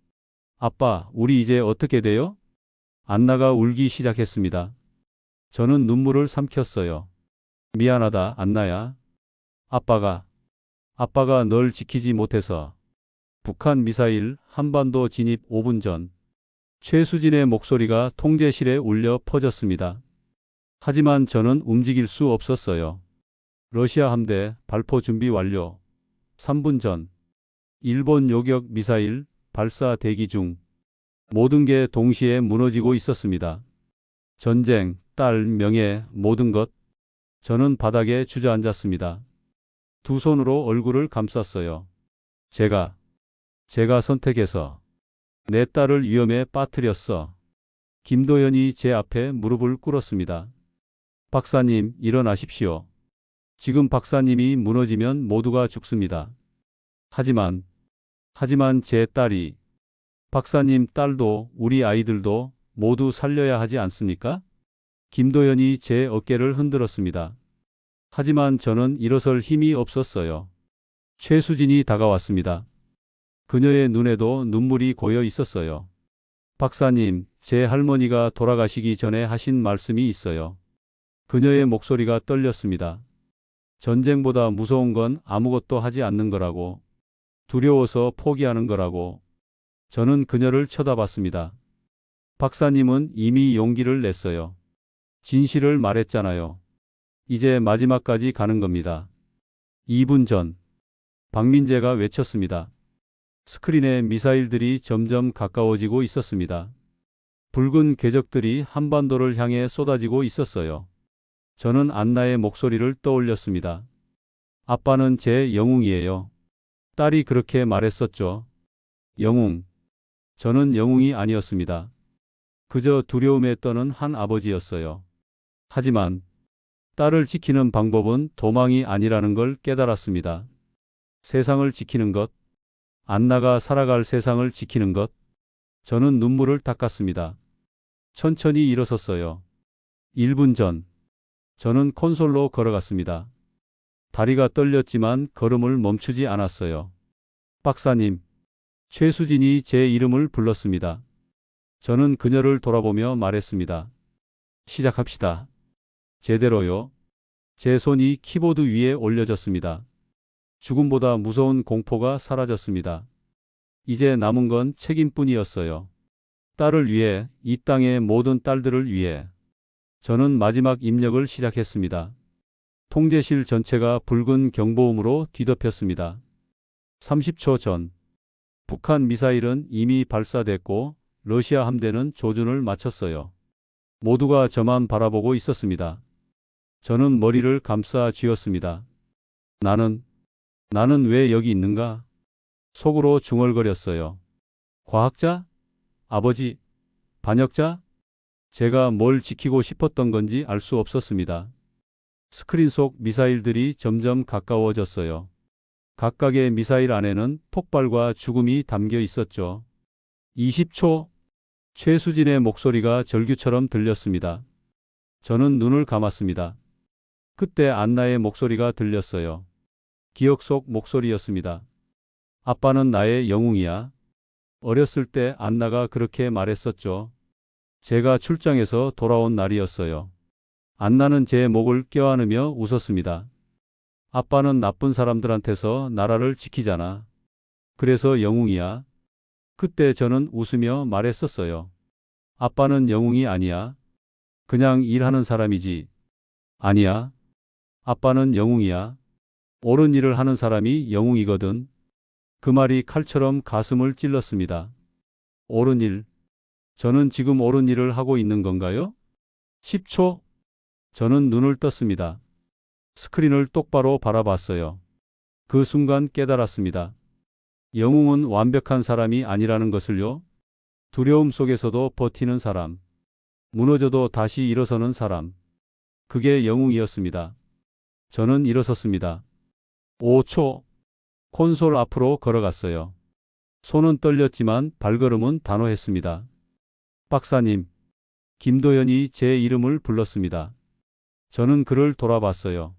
[SPEAKER 1] 아빠, 우리 이제 어떻게 돼요? 안나가 울기 시작했습니다. 저는 눈물을 삼켰어요. 미안하다, 안나야. 아빠가 널 지키지 못해서. 북한 미사일 한반도 진입 5분 전. 최수진의 목소리가 통제실에 울려 퍼졌습니다. 하지만 저는 움직일 수 없었어요. 러시아 함대 발포 준비 완료. 3분 전. 일본 요격 미사일 발사 대기 중. 모든 게 동시에 무너지고 있었습니다. 전쟁, 딸, 명예, 모든 것. 저는 바닥에 주저앉았습니다. 두 손으로 얼굴을 감쌌어요. 제가 선택해서 내 딸을 위험에 빠뜨렸어. 김도연이 제 앞에 무릎을 꿇었습니다. 박사님, 일어나십시오. 지금 박사님이 무너지면 모두가 죽습니다. 하지만 제 딸이, 박사님 딸도 우리 아이들도 모두 살려야 하지 않습니까? 김도연이 제 어깨를 흔들었습니다. 하지만 저는 일어설 힘이 없었어요. 최수진이 다가왔습니다. 그녀의 눈에도 눈물이 고여 있었어요. 박사님, 제 할머니가 돌아가시기 전에 하신 말씀이 있어요. 그녀의 목소리가 떨렸습니다. 전쟁보다 무서운 건 아무것도 하지 않는 거라고. 두려워서 포기하는 거라고. 저는 그녀를 쳐다봤습니다. 박사님은 이미 용기를 냈어요. 진실을 말했잖아요. 이제 마지막까지 가는 겁니다. 2분 전, 박민재가 외쳤습니다. 스크린에 미사일들이 점점 가까워지고 있었습니다. 붉은 궤적들이 한반도를 향해 쏟아지고 있었어요. 저는 안나의 목소리를 떠올렸습니다. 아빠는 제 영웅이에요. 딸이 그렇게 말했었죠. 영웅. 저는 영웅이 아니었습니다. 그저 두려움에 떠는 한 아버지였어요. 하지만 딸을 지키는 방법은 도망이 아니라는 걸 깨달았습니다. 세상을 지키는 것, 안나가 살아갈 세상을 지키는 것. 저는 눈물을 닦았습니다. 천천히 일어섰어요. 1분 전, 저는 콘솔로 걸어갔습니다. 다리가 떨렸지만 걸음을 멈추지 않았어요. 박사님, 최수진이 제 이름을 불렀습니다. 저는 그녀를 돌아보며 말했습니다. 시작합시다. 제대로요. 제 손이 키보드 위에 올려졌습니다. 죽음보다 무서운 공포가 사라졌습니다. 이제 남은 건 책임뿐이었어요. 딸을 위해, 이 땅의 모든 딸들을 위해. 저는 마지막 입력을 시작했습니다. 통제실 전체가 붉은 경보음으로 뒤덮였습니다. 30초 전, 북한 미사일은 이미 발사됐고 러시아 함대는 조준을 마쳤어요. 모두가 저만 바라보고 있었습니다. 저는 머리를 감싸 쥐었습니다. 나는 왜 여기 있는가? 속으로 중얼거렸어요. 과학자? 아버지? 반역자? 제가 뭘 지키고 싶었던 건지 알 수 없었습니다. 스크린 속 미사일들이 점점 가까워졌어요. 각각의 미사일 안에는 폭발과 죽음이 담겨 있었죠. 20초. 최수진의 목소리가 절규처럼 들렸습니다. 저는 눈을 감았습니다. 그때 안나의 목소리가 들렸어요. 기억 속 목소리였습니다. 아빠는 나의 영웅이야. 어렸을 때 안나가 그렇게 말했었죠. 제가 출장에서 돌아온 날이었어요. 안나는 제 목을 껴안으며 웃었습니다. 아빠는 나쁜 사람들한테서 나라를 지키잖아. 그래서 영웅이야. 그때 저는 웃으며 말했었어요. 아빠는 영웅이 아니야. 그냥 일하는 사람이지. 아니야. 아빠는 영웅이야. 옳은 일을 하는 사람이 영웅이거든. 그 말이 칼처럼 가슴을 찔렀습니다. 옳은 일. 저는 지금 옳은 일을 하고 있는 건가요? 10초. 저는 눈을 떴습니다. 스크린을 똑바로 바라봤어요. 그 순간 깨달았습니다. 영웅은 완벽한 사람이 아니라는 것을요. 두려움 속에서도 버티는 사람, 무너져도 다시 일어서는 사람. 그게 영웅이었습니다. 저는 일어섰습니다. 5초. 콘솔 앞으로 걸어갔어요. 손은 떨렸지만 발걸음은 단호했습니다. 박사님, 김도현이 제 이름을 불렀습니다. 저는 그를 돌아봤어요.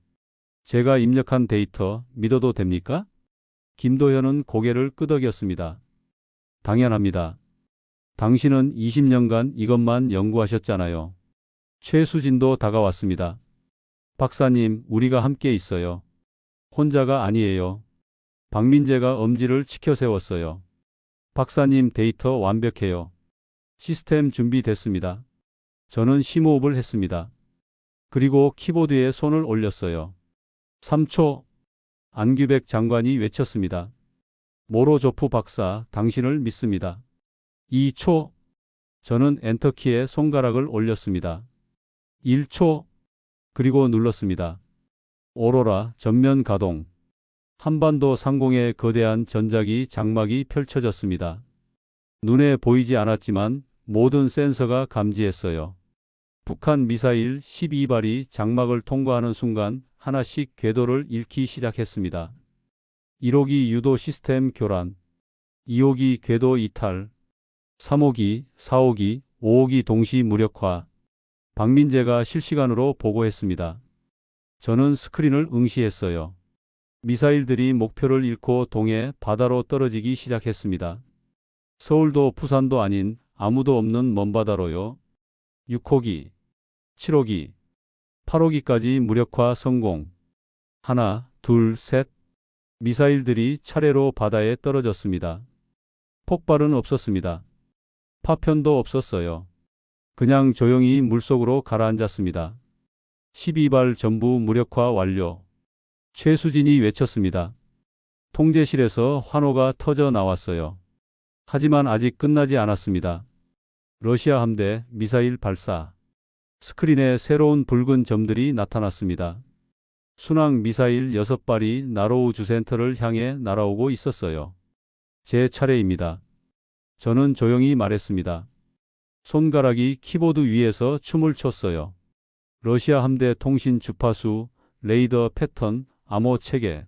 [SPEAKER 1] 제가 입력한 데이터 믿어도 됩니까? 김도현은 고개를 끄덕였습니다. 당연합니다. 당신은 20년간 이것만 연구하셨잖아요. 최수진도 다가왔습니다. 박사님, 우리가 함께 있어요. 혼자가 아니에요. 박민재가 엄지를 치켜 세웠어요. 박사님, 데이터 완벽해요. 시스템 준비됐습니다. 저는 심호흡을 했습니다. 그리고 키보드에 손을 올렸어요. 3초. 안규백 장관이 외쳤습니다. 모로조프 박사, 당신을 믿습니다. 2초. 저는 엔터키에 손가락을 올렸습니다. 1초. 그리고 눌렀습니다. 오로라 전면 가동. 한반도 상공에 거대한 전자기 장막이 펼쳐졌습니다. 눈에 보이지 않았지만 모든 센서가 감지했어요. 북한 미사일 12발이 장막을 통과하는 순간 하나씩 궤도를 잃기 시작했습니다. 1호기 유도 시스템 교란, 2호기 궤도 이탈, 3호기, 4호기, 5호기 동시 무력화. 박민재가 실시간으로 보고했습니다. 저는 스크린을 응시했어요. 미사일들이 목표를 잃고 동해 바다로 떨어지기 시작했습니다. 서울도 부산도 아닌 아무도 없는 먼바다로요. 6호기, 7호기, 8호기까지 무력화 성공. 하나, 둘, 셋. 미사일들이 차례로 바다에 떨어졌습니다. 폭발은 없었습니다. 파편도 없었어요. 그냥 조용히 물속으로 가라앉았습니다. 12발 전부 무력화 완료. 최수진이 외쳤습니다. 통제실에서 환호가 터져 나왔어요. 하지만 아직 끝나지 않았습니다. 러시아 함대 미사일 발사. 스크린에 새로운 붉은 점들이 나타났습니다. 순항 미사일 6발이 나로우 주센터를 향해 날아오고 있었어요. 제 차례입니다. 저는 조용히 말했습니다. 손가락이 키보드 위에서 춤을 췄어요. 러시아 함대 통신 주파수, 레이더 패턴, 암호 체계.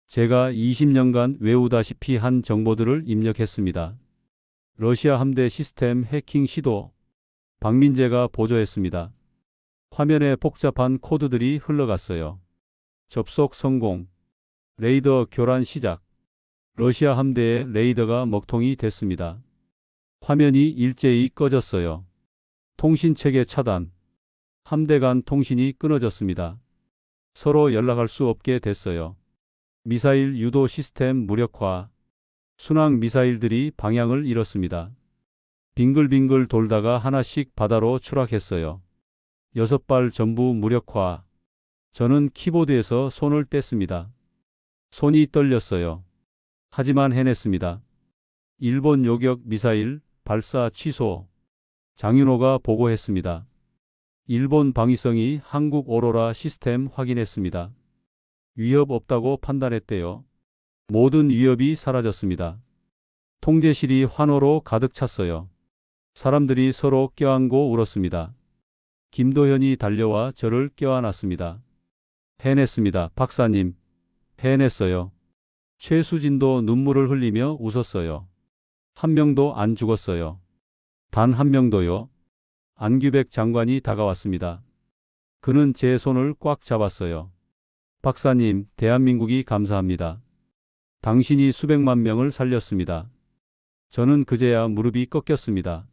[SPEAKER 1] 제가 20년간 외우다시피 한 정보들을 입력했습니다. 러시아 함대 시스템 해킹 시도. 박민재가 보조했습니다. 화면에 복잡한 코드들이 흘러갔어요. 접속 성공. 레이더 교란 시작. 러시아 함대의 레이더가 먹통이 됐습니다. 화면이 일제히 꺼졌어요. 통신체계 차단. 함대 간 통신이 끊어졌습니다. 서로 연락할 수 없게 됐어요. 미사일 유도 시스템 무력화. 순항 미사일들이 방향을 잃었습니다. 빙글빙글 돌다가 하나씩 바다로 추락했어요. 6발 전부 무력화. 저는 키보드에서 손을 뗐습니다. 손이 떨렸어요. 하지만 해냈습니다. 일본 요격 미사일 발사 취소. 장윤호가 보고했습니다. 일본 방위성이 한국 오로라 시스템 확인했습니다. 위협 없다고 판단했대요. 모든 위협이 사라졌습니다. 통제실이 환호로 가득 찼어요. 사람들이 서로 껴안고 울었습니다. 김도현이 달려와 저를 껴안았습니다. 해냈습니다. 박사님. 해냈어요. 최수진도 눈물을 흘리며 웃었어요. 한 명도 안 죽었어요. 단 한 명도요. 안규백 장관이 다가왔습니다. 그는 제 손을 꽉 잡았어요. 박사님, 대한민국이 감사합니다. 당신이 수백만 명을 살렸습니다. 저는 그제야 무릎이 꺾였습니다.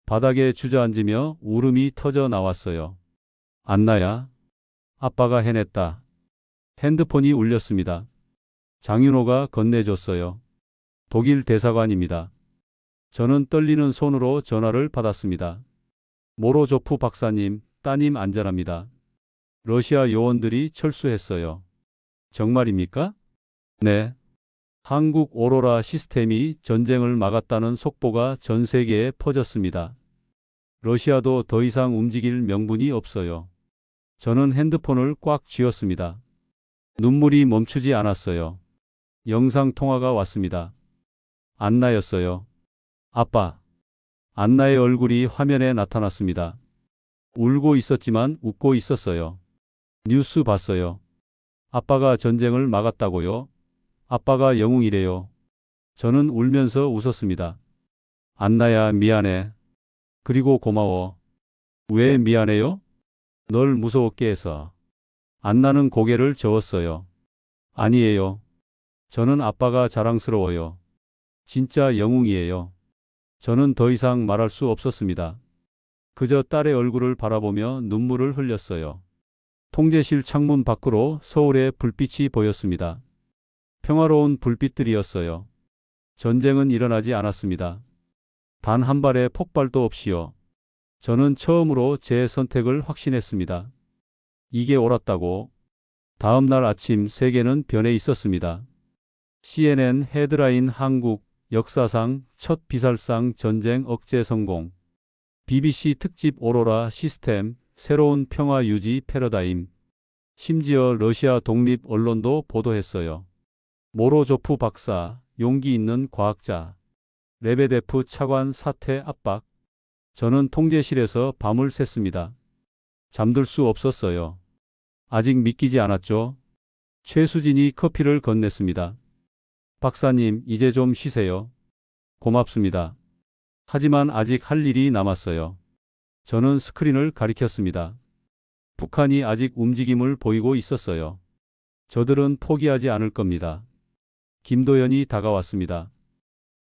[SPEAKER 1] 바닥에 주저앉으며 울음이 터져 나왔어요. 안나야, 아빠가 해냈다. 핸드폰이 울렸습니다. 장윤호가 건네줬어요. 독일 대사관입니다. 저는 떨리는 손으로 전화를 받았습니다. 모로조프 박사님, 따님 안전합니다. 러시아 요원들이 철수했어요. 정말입니까? 네. 한국 오로라 시스템이 전쟁을 막았다는 속보가 전 세계에 퍼졌습니다. 러시아도 더 이상 움직일 명분이 없어요. 저는 핸드폰을 꽉 쥐었습니다. 눈물이 멈추지 않았어요. 영상 통화가 왔습니다. 안나였어요. 아빠. 안나의 얼굴이 화면에 나타났습니다. 울고 있었지만 웃고 있었어요. 뉴스 봤어요. 아빠가 전쟁을 막았다고요? 아빠가 영웅이래요. 저는 울면서 웃었습니다. 안나야, 미안해. 그리고 고마워. 왜 미안해요? 널 무서웠게 해서. 안나는 고개를 저었어요. 아니에요. 저는 아빠가 자랑스러워요. 진짜 영웅이에요. 저는 더 이상 말할 수 없었습니다. 그저 딸의 얼굴을 바라보며 눈물을 흘렸어요. 통제실 창문 밖으로 서울의 불빛이 보였습니다. 평화로운 불빛들이었어요. 전쟁은 일어나지 않았습니다. 단 한 발의 폭발도 없이요. 저는 처음으로 제 선택을 확신했습니다. 이게 옳았다고. 다음 날 아침 세계는 변해 있었습니다. CNN 헤드라인 한국 역사상 첫 비살상 전쟁 억제 성공. BBC 특집 오로라 시스템 새로운 평화 유지 패러다임. 심지어 러시아 독립 언론도 보도했어요. 모로조프 박사, 용기 있는 과학자. 레베데프 차관 사퇴 압박. 저는 통제실에서 밤을 샜습니다. 잠들 수 없었어요. 아직 믿기지 않았죠? 최수진이 커피를 건넸습니다. 박사님, 이제 좀 쉬세요. 고맙습니다. 하지만 아직 할 일이 남았어요. 저는 스크린을 가리켰습니다. 북한이 아직 움직임을 보이고 있었어요. 저들은 포기하지 않을 겁니다. 김도연이 다가왔습니다.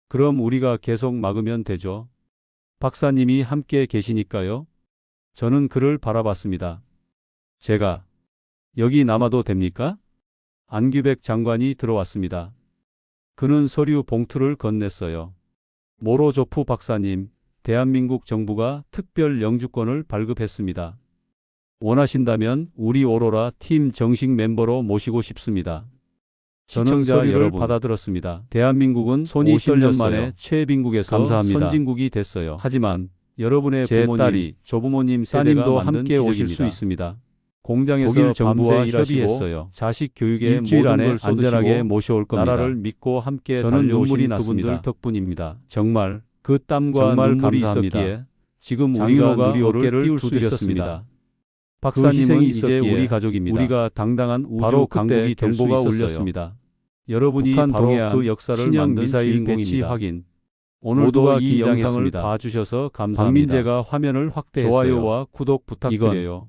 [SPEAKER 1] 그럼 우리가 계속 막으면 되죠? 박사님이 함께 계시니까요. 저는 그를 바라봤습니다. 제가 여기 남아도 됩니까? 안규백 장관이 들어왔습니다. 그는 서류 봉투를 건넸어요. 모로조프 박사님, 대한민국 정부가 특별 영주권을 발급했습니다. 원하신다면 우리 오로라 팀 정식 멤버로 모시고 싶습니다. 저는 서류를 받아들었습니다. 대한민국은 손이 50년 만에 최빈국에서 감사합니다. 선진국이 됐어요. 하지만 여러분의 제 부모님, 딸이 조부모님 따님도 함께 오실 수 있습니다. 공장에서 독일 정부와 협의했어요. 자식 교육에 일주일 안에 안전하게 모셔올 겁니다. 나라를 믿고 함께 저는 눈물이 났습니다. 그분들 덕분입니다. 정말 그 땀과 눈물이 있었기에 지금 우리가 누리 어깨를 띄울 수 있었습니다. 박사님은 이제 우리 가족입니다. 우리가 당당한 우주 강국이 될 수 있었습니다. 여러분이 바로 그 역사를 만든 미사일 배치 확인. 오늘도 이 영상을 봐주셔서 감사합니다. 박민재가 화면을 확대했어요. 좋아요와 구독 부탁드려요.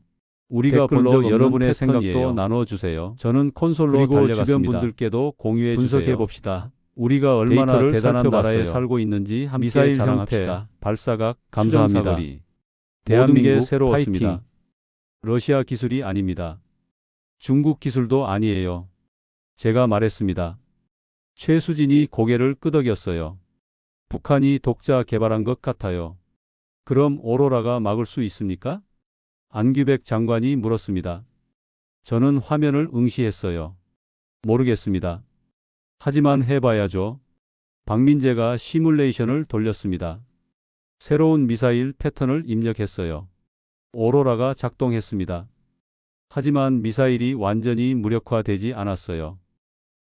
[SPEAKER 1] 우리가 먼저 여러분의 생각도 나눠주세요. 저는 콘솔로 달려갔습니다. 주변 분들께도 공유해 주세요. 분석해 봅시다. 우리가 얼마나 대단한 나라에 살고 있는지 함께 미사일 자랑합시다. 발사각, 감사합니다. 대한민국 새로웠습니다. 파이팅. 러시아 기술이 아닙니다. 중국 기술도 아니에요. 제가 말했습니다. 최수진이 고개를 끄덕였어요. 북한이 독자 개발한 것 같아요. 그럼 오로라가 막을 수 있습니까? 안규백 장관이 물었습니다. 저는 화면을 응시했어요. 모르겠습니다. 하지만 해봐야죠. 박민재가 시뮬레이션을 돌렸습니다. 새로운 미사일 패턴을 입력했어요. 오로라가 작동했습니다. 하지만 미사일이 완전히 무력화되지 않았어요.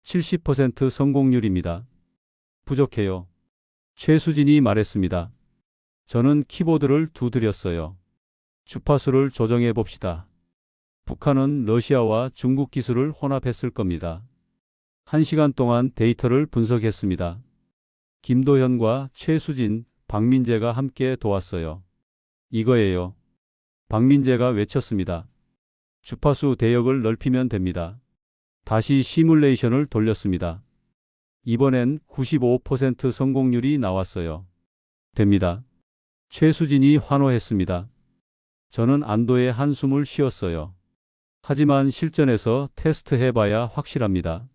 [SPEAKER 1] 70% 성공률입니다. 부족해요. 최수진이 말했습니다. 저는 키보드를 두드렸어요. 주파수를 조정해 봅시다. 북한은 러시아와 중국 기술을 혼합했을 겁니다. 1시간 동안 데이터를 분석했습니다. 김도현과 최수진, 박민재가 함께 도왔어요. 이거예요. 박민재가 외쳤습니다. 주파수 대역을 넓히면 됩니다. 다시 시뮬레이션을 돌렸습니다. 이번엔 95% 성공률이 나왔어요. 됩니다. 최수진이 환호했습니다. 저는 안도의 한숨을 쉬었어요. 하지만 실전에서 테스트해봐야 확실합니다.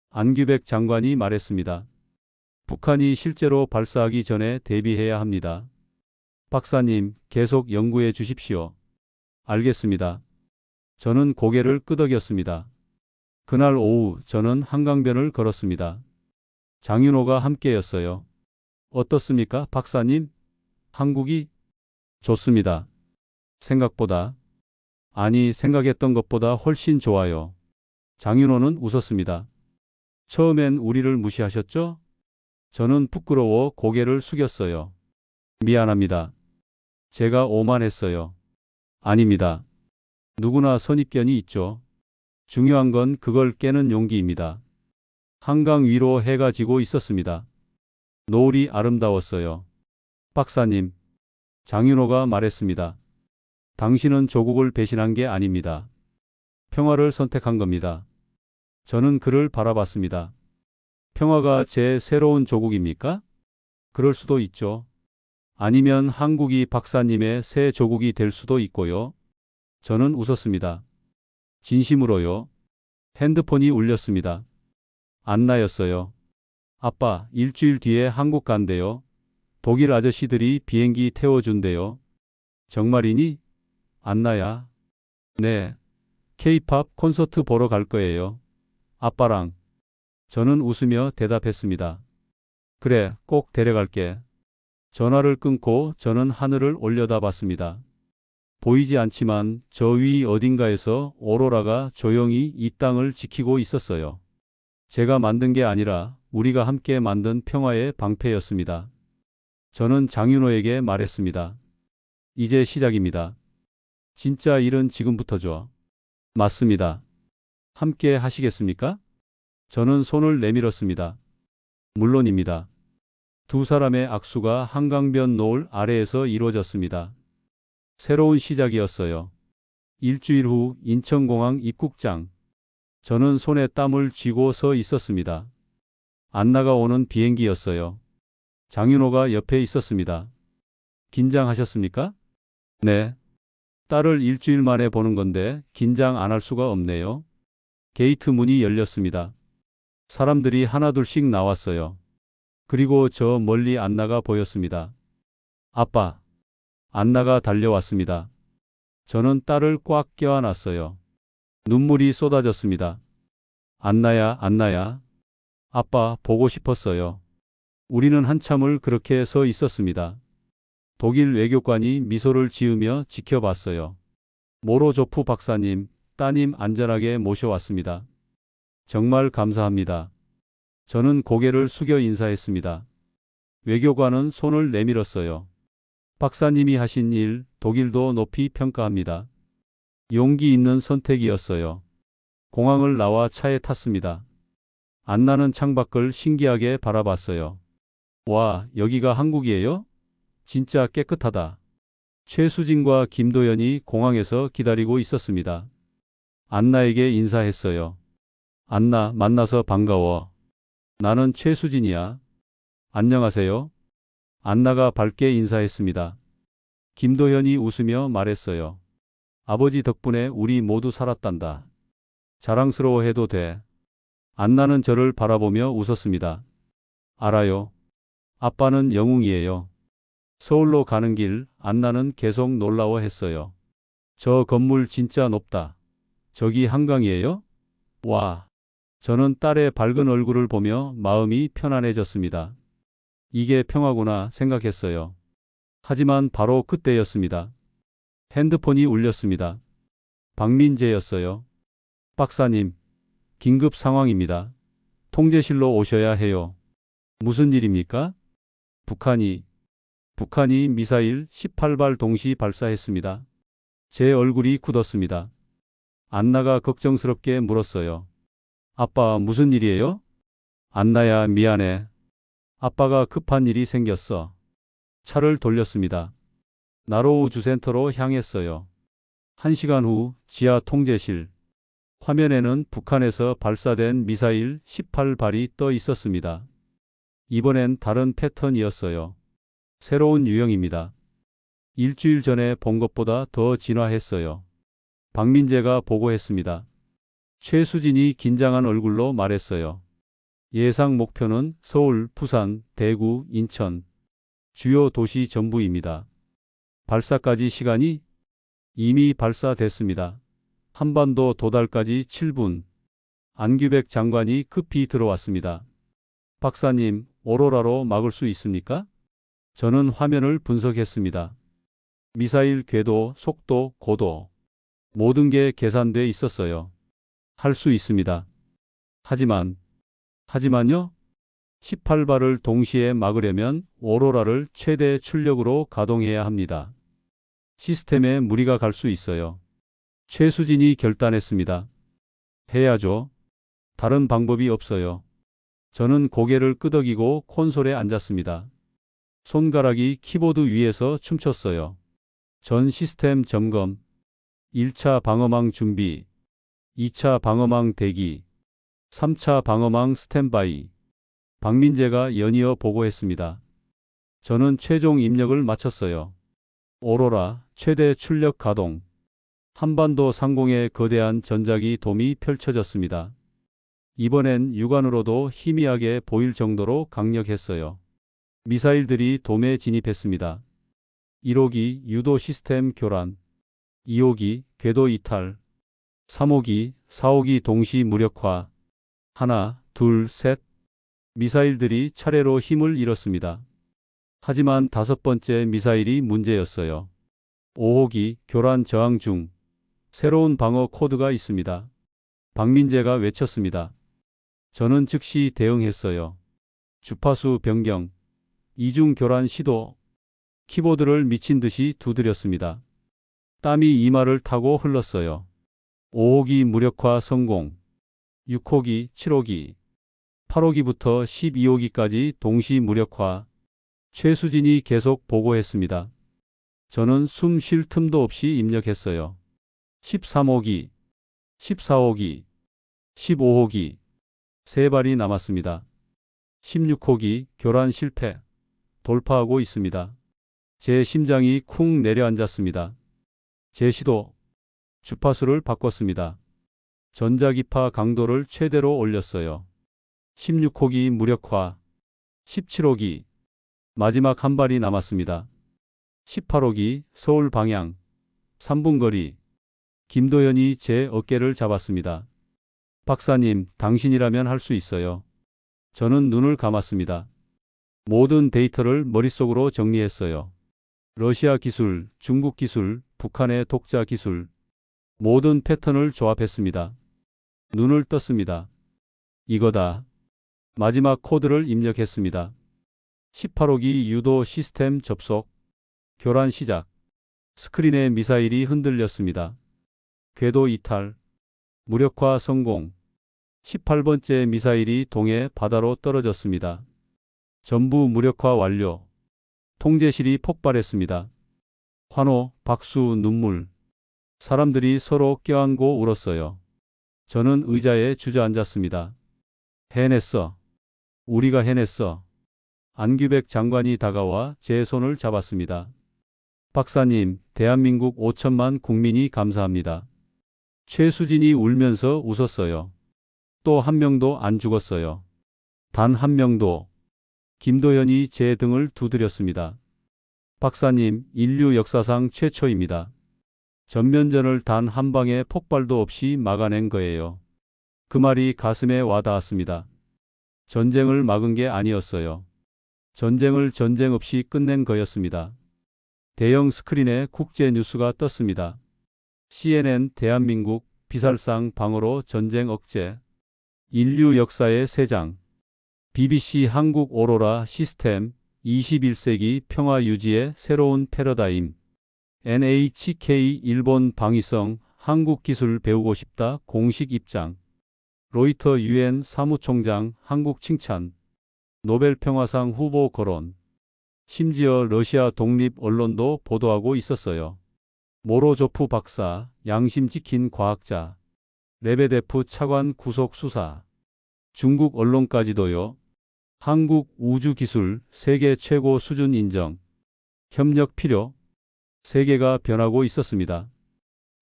[SPEAKER 1] 안규백 장관이 말했습니다. 북한이 실제로 발사하기 전에 대비해야 합니다. 박사님, 계속 연구해 주십시오. 알겠습니다. 저는 고개를 끄덕였습니다. 그날 오후 저는 한강변을 걸었습니다. 장윤호가 함께였어요. 어떻습니까, 박사님? 한국이? 좋습니다. 생각보다. 아니, 생각했던 것보다 훨씬 좋아요. 장윤호는 웃었습니다. 처음엔 우리를 무시하셨죠? 저는 부끄러워 고개를 숙였어요. 미안합니다. 제가 오만했어요. 아닙니다. 누구나 선입견이 있죠. 중요한 건 그걸 깨는 용기입니다. 한강 위로 해가 지고 있었습니다. 노을이 아름다웠어요. 박사님, 장윤호가 말했습니다. 당신은 조국을 배신한 게 아닙니다. 평화를 선택한 겁니다. 저는 그를 바라봤습니다. 평화가 제 새로운 조국입니까? 그럴 수도 있죠. 아니면 한국이 박사님의 새 조국이 될 수도 있고요. 저는 웃었습니다. 진심으로요. 핸드폰이 울렸습니다. 안나였어요. 아빠, 일주일 뒤에 한국 간대요. 독일 아저씨들이 비행기 태워준대요. 정말이니? 안나야. 네. 케이팝 콘서트 보러 갈 거예요. 아빠랑. 저는 웃으며 대답했습니다. 그래, 꼭 데려갈게. 전화를 끊고 저는 하늘을 올려다봤습니다. 보이지 않지만 저 위 어딘가에서 오로라가 조용히 이 땅을 지키고 있었어요. 제가 만든 게 아니라 우리가 함께 만든 평화의 방패였습니다. 저는 장윤호에게 말했습니다. 이제 시작입니다. 진짜 일은 지금부터죠. 맞습니다. 함께 하시겠습니까? 저는 손을 내밀었습니다. 물론입니다. 두 사람의 악수가 한강변 노을 아래에서 이루어졌습니다. 새로운 시작이었어요. 일주일 후 인천공항 입국장. 저는 손에 땀을 쥐고 서 있었습니다. 안나가 오는 비행기였어요. 장윤호가 옆에 있었습니다. 긴장하셨습니까? 네. 딸을 일주일 만에 보는 건데 긴장 안 할 수가 없네요. 게이트 문이 열렸습니다. 사람들이 하나둘씩 나왔어요. 그리고 저 멀리 안나가 보였습니다. 아빠. 안나가 달려왔습니다. 저는 딸을 꽉 껴안았어요. 눈물이 쏟아졌습니다. 안나야, 안나야. 아빠, 보고 싶었어요. 우리는 한참을 그렇게 서 있었습니다. 독일 외교관이 미소를 지으며 지켜봤어요. 모로조프 박사님, 따님 안전하게 모셔왔습니다. 정말 감사합니다. 저는 고개를 숙여 인사했습니다. 외교관은 손을 내밀었어요. 박사님이 하신 일, 독일도 높이 평가합니다. 용기 있는 선택이었어요. 공항을 나와 차에 탔습니다. 안나는 창밖을 신기하게 바라봤어요. 와, 여기가 한국이에요? 진짜 깨끗하다. 최수진과 김도연이 공항에서 기다리고 있었습니다. 안나에게 인사했어요. 안나, 만나서 반가워. 나는 최수진이야. 안녕하세요. 안나가 밝게 인사했습니다. 김도현이 웃으며 말했어요. 아버지 덕분에 우리 모두 살았단다. 자랑스러워해도 돼. 안나는 저를 바라보며 웃었습니다. 알아요. 아빠는 영웅이에요. 서울로 가는 길 안나는 계속 놀라워했어요. 저 건물 진짜 높다. 저기 한강이에요? 와. 저는 딸의 밝은 얼굴을 보며 마음이 편안해졌습니다. 이게 평화구나 생각했어요. 하지만 바로 그때였습니다. 핸드폰이 울렸습니다. 박민재였어요. 박사님, 긴급 상황입니다. 통제실로 오셔야 해요. 무슨 일입니까? 북한이 미사일 18발 동시 발사했습니다. 제 얼굴이 굳었습니다. 안나가 걱정스럽게 물었어요. 아빠, 무슨 일이에요? 안나야, 미안해. 아빠가 급한 일이 생겼어. 차를 돌렸습니다. 나로우 주센터로 향했어요. 1시간 후 지하 통제실. 화면에는 북한에서 발사된 미사일 18발이 떠 있었습니다. 이번엔 다른 패턴이었어요. 새로운 유형입니다. 일주일 전에 본 것보다 더 진화했어요. 박민재가 보고했습니다. 최수진이 긴장한 얼굴로 말했어요. 예상 목표는 서울, 부산, 대구, 인천, 주요 도시 전부입니다. 발사까지 시간이 이미 발사됐습니다. 한반도 도달까지 7분. 안규백 장관이 급히 들어왔습니다. 박사님, 오로라로 막을 수 있습니까? 저는 화면을 분석했습니다. 미사일 궤도, 속도, 고도. 모든 게 계산돼 있었어요. 할 수 있습니다. 하지만요? 18발을 동시에 막으려면 오로라를 최대 출력으로 가동해야 합니다. 시스템에 무리가 갈 수 있어요. 최수진이 결단했습니다. 해야죠. 다른 방법이 없어요. 저는 고개를 끄덕이고 콘솔에 앉았습니다. 손가락이 키보드 위에서 춤췄어요. 전 시스템 점검, 1차 방어망 준비, 2차 방어망 대기, 3차 방어망 스탠바이. 박민재가 연이어 보고했습니다. 저는 최종 입력을 마쳤어요. 오로라 최대 출력 가동. 한반도 상공에 거대한 전자기 돔이 펼쳐졌습니다. 이번엔 육안으로도 희미하게 보일 정도로 강력했어요. 미사일들이 돔에 진입했습니다. 1호기 유도 시스템 교란, 2호기 궤도 이탈, 3호기, 4호기 동시 무력화. 하나, 둘, 셋. 미사일들이 차례로 힘을 잃었습니다. 하지만 다섯 번째 미사일이 문제였어요. 5호기 교란 저항 중. 새로운 방어 코드가 있습니다. 박민재가 외쳤습니다. 저는 즉시 대응했어요. 주파수 변경, 이중 교란 시도. 키보드를 미친 듯이 두드렸습니다. 땀이 이마를 타고 흘렀어요. 5호기 무력화 성공. 6호기, 7호기, 8호기부터 12호기까지 동시 무력화. 최수진이 계속 보고했습니다. 저는 숨 쉴 틈도 없이 입력했어요. 13호기, 14호기, 15호기. 세 발이 남았습니다. 16호기 교란 실패. 돌파하고 있습니다. 제 심장이 쿵 내려앉았습니다. 제 시도. 주파수를 바꿨습니다. 전자기파 강도를 최대로 올렸어요. 16호기 무력화. 17호기. 마지막 한 발이 남았습니다. 18호기 서울 방향. 3분 거리. 김도현이 제 어깨를 잡았습니다. 박사님, 당신이라면 할 수 있어요. 저는 눈을 감았습니다. 모든 데이터를 머릿속으로 정리했어요. 러시아 기술, 중국 기술, 북한의 독자 기술. 모든 패턴을 조합했습니다. 눈을 떴습니다. 이거다. 마지막 코드를 입력했습니다. 18호기 유도 시스템 접속. 교란 시작. 스크린에 미사일이 흔들렸습니다. 궤도 이탈. 무력화 성공. 18번째 미사일이 동해 바다로 떨어졌습니다. 전부 무력화 완료. 통제실이 폭발했습니다. 환호, 박수, 눈물. 사람들이 서로 껴안고 울었어요. 저는 의자에 주저앉았습니다. 해냈어. 우리가 해냈어. 안규백 장관이 다가와 제 손을 잡았습니다. 박사님, 대한민국 5천만 국민이 감사합니다. 최수진이 울면서 웃었어요. 또 한 명도 안 죽었어요. 단 한 명도. 김도현이 제 등을 두드렸습니다. 박사님, 인류 역사상 최초입니다. 전면전을 단 한 방의 폭발도 없이 막아낸 거예요. 그 말이 가슴에 와닿았습니다. 전쟁을 막은 게 아니었어요. 전쟁을 전쟁 없이 끝낸 거였습니다. 대형 스크린에 국제 뉴스가 떴습니다. CNN 대한민국 비살상 방어로 전쟁 억제. 인류 역사의 새 장. BBC 한국 오로라 시스템 21세기 평화 유지의 새로운 패러다임. NHK 일본 방위성 한국 기술 배우고 싶다 공식 입장. 로이터 유엔 사무총장 한국 칭찬. 노벨 평화상 후보 거론. 심지어 러시아 독립 언론도 보도하고 있었어요. 모로조프 박사, 양심 지킨 과학자. 레베데프 차관 구속 수사. 중국 언론까지도요. 한국 우주기술 세계 최고 수준 인정. 협력 필요. 세계가 변하고 있었습니다.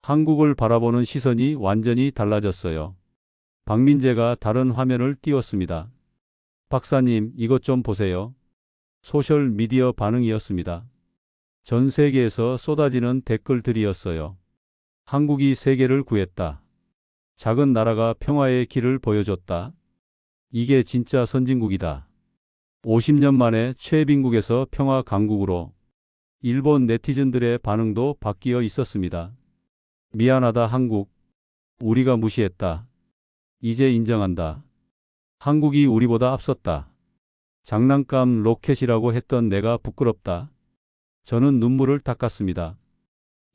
[SPEAKER 1] 한국을 바라보는 시선이 완전히 달라졌어요. 박민재가 다른 화면을 띄웠습니다. 박사님, 이것 좀 보세요. 소셜미디어 반응이었습니다. 전 세계에서 쏟아지는 댓글들이었어요. 한국이 세계를 구했다. 작은 나라가 평화의 길을 보여줬다. 이게 진짜 선진국이다. 50년 만에 최빈국에서 평화 강국으로. 일본 네티즌들의 반응도 바뀌어 있었습니다. 미안하다 한국. 우리가 무시했다. 이제 인정한다. 한국이 우리보다 앞섰다. 장난감 로켓이라고 했던 내가 부끄럽다. 저는 눈물을 닦았습니다.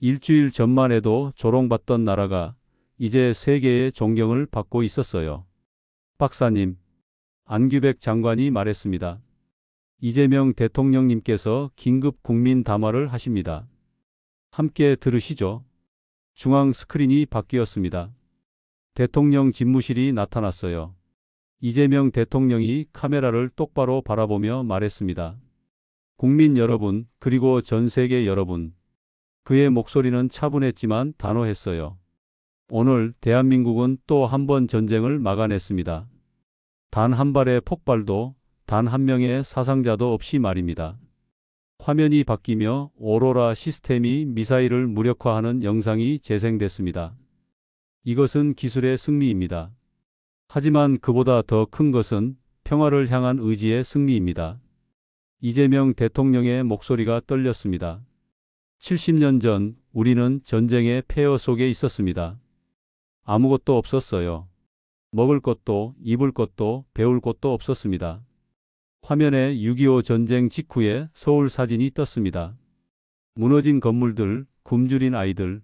[SPEAKER 1] 일주일 전만 해도 조롱받던 나라가 이제 세계의 존경을 받고 있었어요. 박사님, 안규백 장관이 말했습니다. 이재명 대통령님께서 긴급 국민 담화를 하십니다. 함께 들으시죠. 중앙 스크린이 바뀌었습니다. 대통령 집무실이 나타났어요. 이재명 대통령이 카메라를 똑바로 바라보며 말했습니다. 국민 여러분, 그리고 전 세계 여러분. 그의 목소리는 차분했지만 단호했어요. 오늘 대한민국은 또 한 번 전쟁을 막아냈습니다. 단 한 발의 폭발도, 단 한 명의 사상자도 없이 말입니다. 화면이 바뀌며 오로라 시스템이 미사일을 무력화하는 영상이 재생됐습니다. 이것은 기술의 승리입니다. 하지만 그보다 더 큰 것은 평화를 향한 의지의 승리입니다. 이재명 대통령의 목소리가 떨렸습니다. 70년 전 우리는 전쟁의 폐허 속에 있었습니다. 아무것도 없었어요. 먹을 것도, 입을 것도, 배울 곳도 없었습니다. 화면에 6.25 전쟁 직후의 서울 사진이 떴습니다. 무너진 건물들, 굶주린 아이들.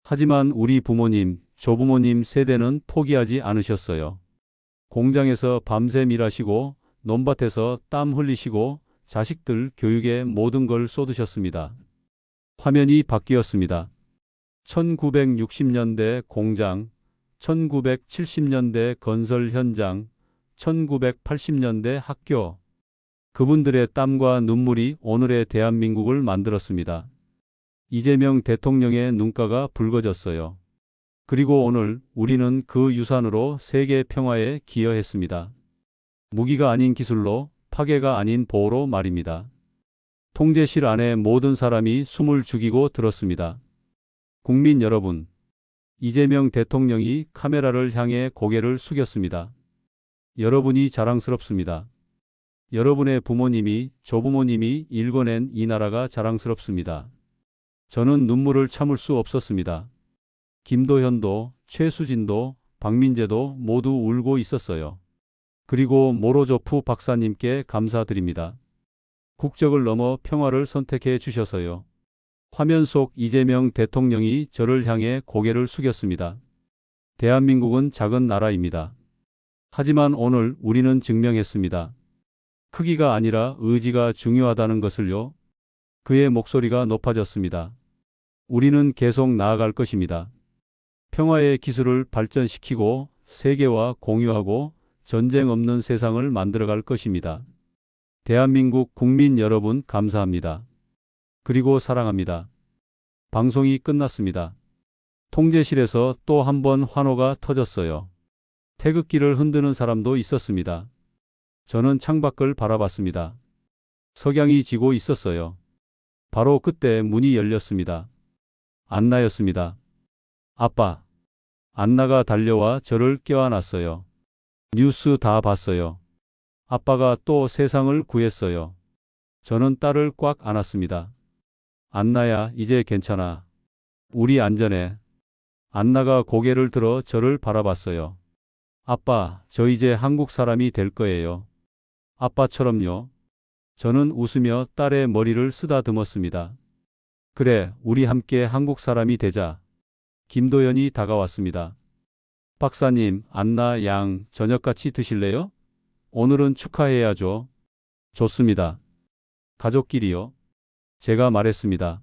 [SPEAKER 1] 하지만 우리 부모님, 조부모님 세대는 포기하지 않으셨어요. 공장에서 밤샘 일하시고, 논밭에서 땀 흘리시고, 자식들 교육에 모든 걸 쏟으셨습니다. 화면이 바뀌었습니다. 1960년대 공장, 1970년대 건설 현장, 1980년대 학교. 그분들의 땀과 눈물이 오늘의 대한민국을 만들었습니다. 이재명 대통령의 눈가가 붉어졌어요. 그리고 오늘 우리는 그 유산으로 세계 평화에 기여했습니다. 무기가 아닌 기술로, 파괴가 아닌 보호로 말입니다. 통제실 안에 모든 사람이 숨을 죽이고 들었습니다. 국민 여러분, 이재명 대통령이 카메라를 향해 고개를 숙였습니다. 여러분이 자랑스럽습니다. 여러분의 부모님이, 조부모님이 일궈낸 이 나라가 자랑스럽습니다. 저는 눈물을 참을 수 없었습니다. 김도현도, 최수진도, 박민재도 모두 울고 있었어요. 그리고 모로조프 박사님께 감사드립니다. 국적을 넘어 평화를 선택해 주셔서요. 화면 속 이재명 대통령이 저를 향해 고개를 숙였습니다. 대한민국은 작은 나라입니다. 하지만 오늘 우리는 증명했습니다. 크기가 아니라 의지가 중요하다는 것을요. 그의 목소리가 높아졌습니다. 우리는 계속 나아갈 것입니다. 평화의 기술을 발전시키고 세계와 공유하고 전쟁 없는 세상을 만들어갈 것입니다. 대한민국 국민 여러분 감사합니다. 그리고 사랑합니다. 방송이 끝났습니다. 통제실에서 또 한 번 환호가 터졌어요. 태극기를 흔드는 사람도 있었습니다. 저는 창밖을 바라봤습니다. 석양이 지고 있었어요. 바로 그때 문이 열렸습니다. 안나였습니다. 아빠. 안나가 달려와 저를 껴안았어요. 뉴스 다 봤어요. 아빠가 또 세상을 구했어요. 저는 딸을 꽉 안았습니다. 안나야, 이제 괜찮아. 우리 안전해. 안나가 고개를 들어 저를 바라봤어요. 아빠, 저 이제 한국 사람이 될 거예요. 아빠처럼요. 저는 웃으며 딸의 머리를 쓰다듬었습니다. 그래, 우리 함께 한국 사람이 되자. 김도연이 다가왔습니다. 박사님, 안나 양 저녁 같이 드실래요? 오늘은 축하해야죠. 좋습니다. 가족끼리요. 제가 말했습니다.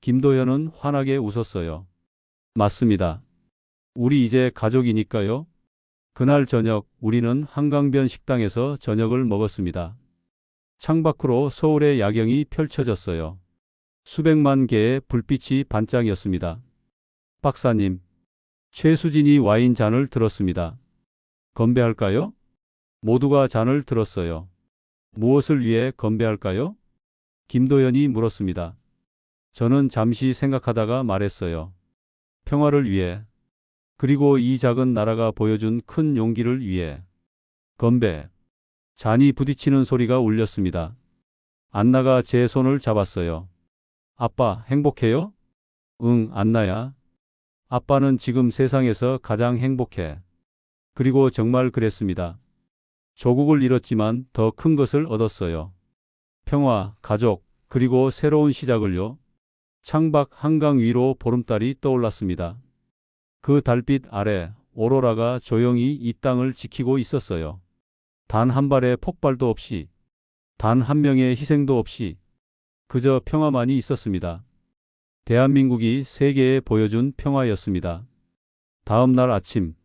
[SPEAKER 1] 김도연은 환하게 웃었어요. 맞습니다. 우리 이제 가족이니까요. 그날 저녁 우리는 한강변 식당에서 저녁을 먹었습니다. 창밖으로 서울의 야경이 펼쳐졌어요. 수백만 개의 불빛이 반짝였습니다. 박사님, 최수진이 와인 잔을 들었습니다. 건배할까요? 모두가 잔을 들었어요. 무엇을 위해 건배할까요? 김도연이 물었습니다. 저는 잠시 생각하다가 말했어요. 평화를 위해. 그리고 이 작은 나라가 보여준 큰 용기를 위해. 건배. 잔이 부딪히는 소리가 울렸습니다. 안나가 제 손을 잡았어요. 아빠, 행복해요? 응, 안나야. 아빠는 지금 세상에서 가장 행복해. 그리고 정말 그랬습니다. 조국을 잃었지만 더 큰 것을 얻었어요. 평화, 가족, 그리고 새로운 시작을요. 창밖 한강 위로 보름달이 떠올랐습니다. 그 달빛 아래 오로라가 조용히 이 땅을 지키고 있었어요. 단 한 발의 폭발도 없이, 단 한 명의 희생도 없이 그저 평화만이 있었습니다. 대한민국이 세계에 보여준 평화였습니다. 다음 날 아침,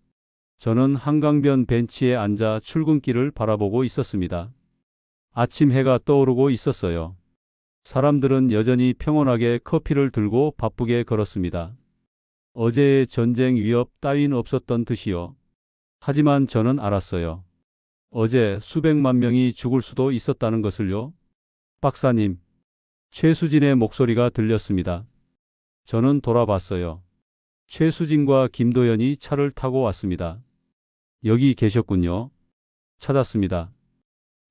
[SPEAKER 1] 저는 한강변 벤치에 앉아 출근길을 바라보고 있었습니다. 아침 해가 떠오르고 있었어요. 사람들은 여전히 평온하게 커피를 들고 바쁘게 걸었습니다. 어제의 전쟁 위협 따윈 없었던 듯이요. 하지만 저는 알았어요. 어제 수백만 명이 죽을 수도 있었다는 것을요. 박사님, 최수진의 목소리가 들렸습니다. 저는 돌아봤어요. 최수진과 김도연이 차를 타고 왔습니다. 여기 계셨군요. 찾았습니다.